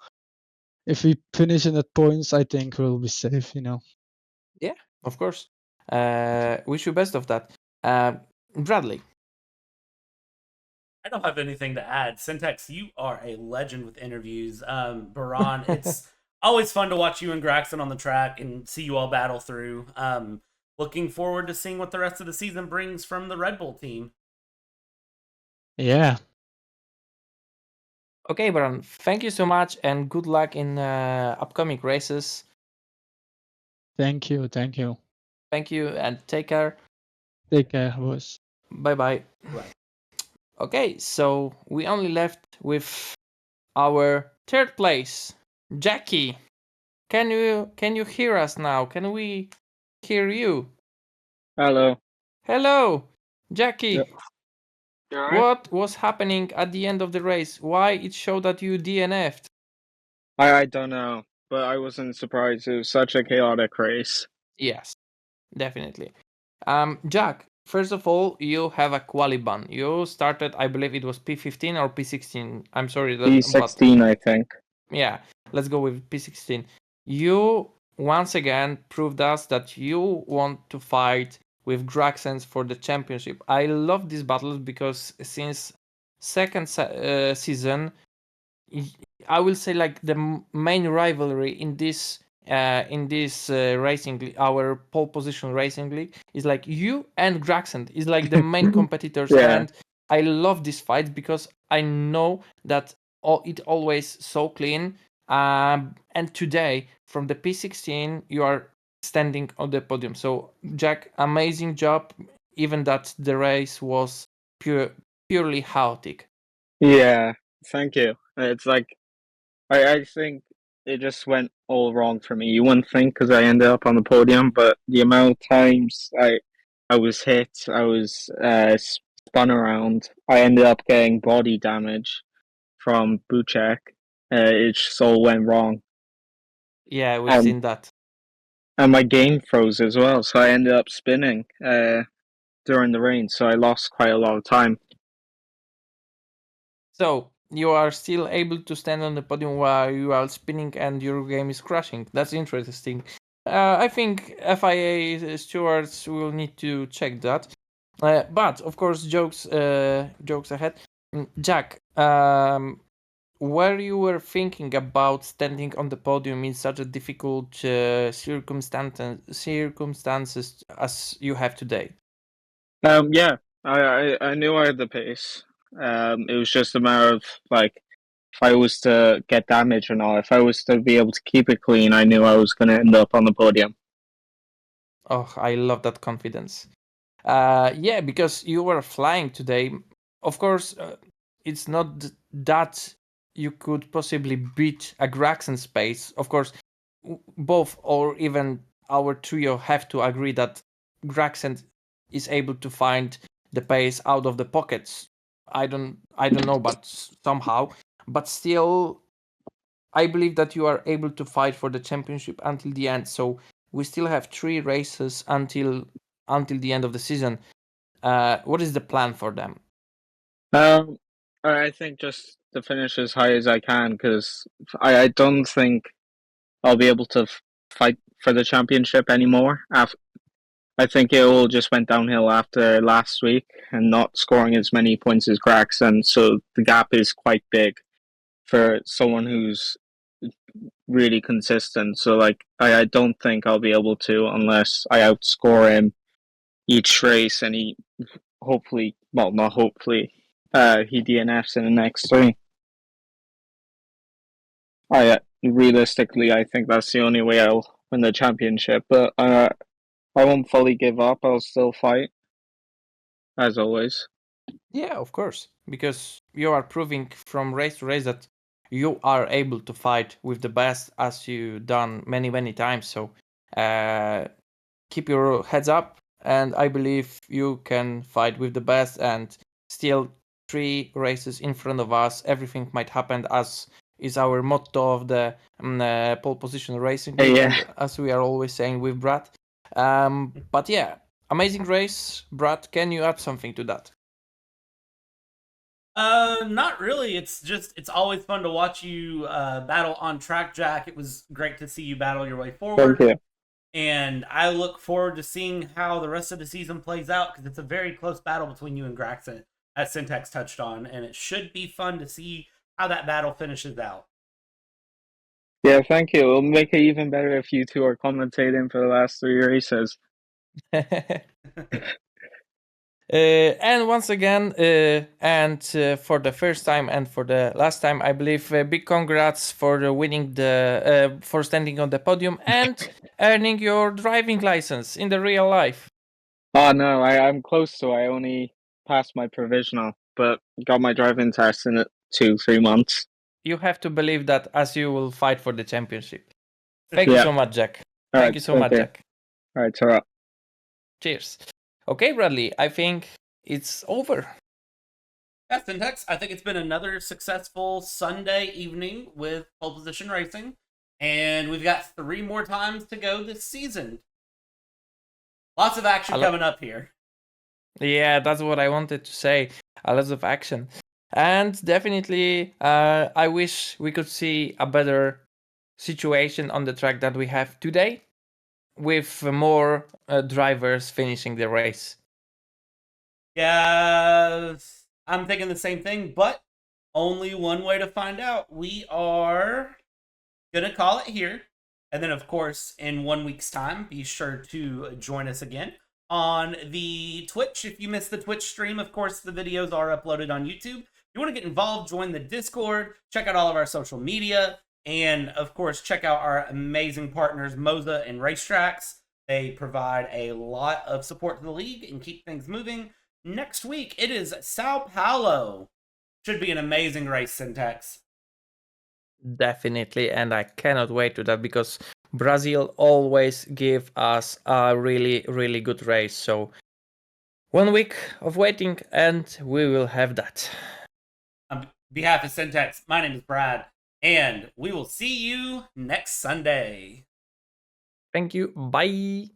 if we finish in the points, I think we'll be safe. You know. Yeah, of course. Wish you best of that. Bradley. I don't have anything to add. Syntax, you are a legend with interviews. Baran, it's always fun to watch you and Graxon on the track and see you all battle through. Looking forward to seeing what the rest of the season brings from the Red Bull team. Yeah. Okay, Baran, thank you so much and good luck in upcoming races. Thank you. Thank you. Thank you and take care. Take care, boys. Bye bye. Right. Okay, so we only left with our third place, Jackie. Can you hear us now? Can we hear you? Hello. Hello, Jackie. Yep. You alright? What was happening at the end of the race? Why it showed that you DNF'd? I don't know, but I wasn't surprised. It was such a chaotic race. Yes, definitely. Jack, first of all, you have a quali ban. You started, I believe it was P15 or P16. I'm sorry, but P16, I think. yeah, let's go with P16. You once again proved us that you want to fight with Draxens for the championship. I love these battles because since second season, I will say like the main rivalry in this racing league, our pole position racing league, is like you and Graxent is like the main competitors. Yeah. And I love this fight because I know that it always so clean. And today from the P16 you are standing on the podium. So Jack, amazing job. Even that the race was purely chaotic. Yeah, thank you. It's like, I think it just went all wrong for me. You wouldn't think because I ended up on the podium, but the amount of times I was hit, I was spun around, I ended up getting body damage from Buchek. It just all went wrong. Yeah, we've seen that. And my game froze as well, so I ended up spinning during the rain, so I lost quite a lot of time. So you are still able to stand on the podium while you are spinning and your game is crashing. That's interesting. I think FIA stewards will need to check that. But of course, jokes ahead. Jack, where you were thinking about standing on the podium in such a difficult circumstances as you have today? Yeah, I knew I had the pace. It was just a matter of like if I was to get damage or not. If I was to be able to keep it clean, I knew I was going to end up on the podium. Oh, I love that confidence. Yeah, because you were flying today. Of course, it's not that you could possibly beat a Graxen space. Of course, both or even our trio have to agree that Graxen is able to find the pace out of the pockets. I don't know, but somehow. But still, I believe that you are able to fight for the championship until the end. So we still have 3 races until the end of the season. What is the plan for them? I think just to finish as high as I can because I don't think I'll be able to fight for the championship anymore. I think it all just went downhill after last week and not scoring as many points as Grax, and so the gap is quite big for someone who's really consistent. So like I don't think I'll be able to unless I outscore him each race and he hopefully, well, not hopefully, he DNFs in the next 3. I realistically I think that's the only way I'll win the championship, but I won't fully give up. I'll still fight as always. Yeah, of course, because you are proving from race to race that you are able to fight with the best, as you done many times. So keep your heads up, and I believe you can fight with the best. And still 3 races in front of us. Everything might happen, as is our motto of the pole position racing league, Yeah. and as we are always saying with Brad. But yeah, amazing race, Brad. Can you add something to that? Not really. It's always fun to watch you battle on track, Jack. It was great to see you battle your way forward. Thank you. And I look forward to seeing how the rest of the season plays out because it's a very close battle between you and Graxon, as Syntax touched on, and it should be fun to see how that battle finishes out. Yeah, thank you. It'll make it even better if you two are commentating for the last 3 races. And once again, for the first time and for the last time, I believe, big congrats for winning for standing on the podium and earning your driving license in the real life. Oh no, I'm close to. I only passed my provisional, but got my driving test in 2-3 months. You have to believe that as you will fight for the championship. Thank you Yeah. so much, Jack. All Thank right, you so much, okay. Jack. All right, ta-ra. Cheers. Okay, Bradley, I think it's over. Yeah, Syntax, I think it's been another successful Sunday evening with pole position racing, and we've got 3 more times to go this season. Lots of action coming up here. Yeah, that's what I wanted to say. A lot of action. And definitely, I wish we could see a better situation on the track that we have today, with more drivers finishing the race. Yeah, I'm thinking the same thing, but only one way to find out. We are going to call it here. And then, of course, in 1 week's time, be sure to join us again on the Twitch. If you missed the Twitch stream, of course, the videos are uploaded on YouTube. If you want to get involved, join the Discord, check out all of our social media, and, of course, check out our amazing partners, Moza and Racetracks. They provide a lot of support to the league and keep things moving. Next week, it is Sao Paulo. Should be an amazing race, Syntax. Definitely, and I cannot wait to that, because Brazil always give us a really, really good race. So 1 week of waiting and we will have that. On behalf of Syntax, my name is Brad, and we will see you next Sunday. Thank you. Bye.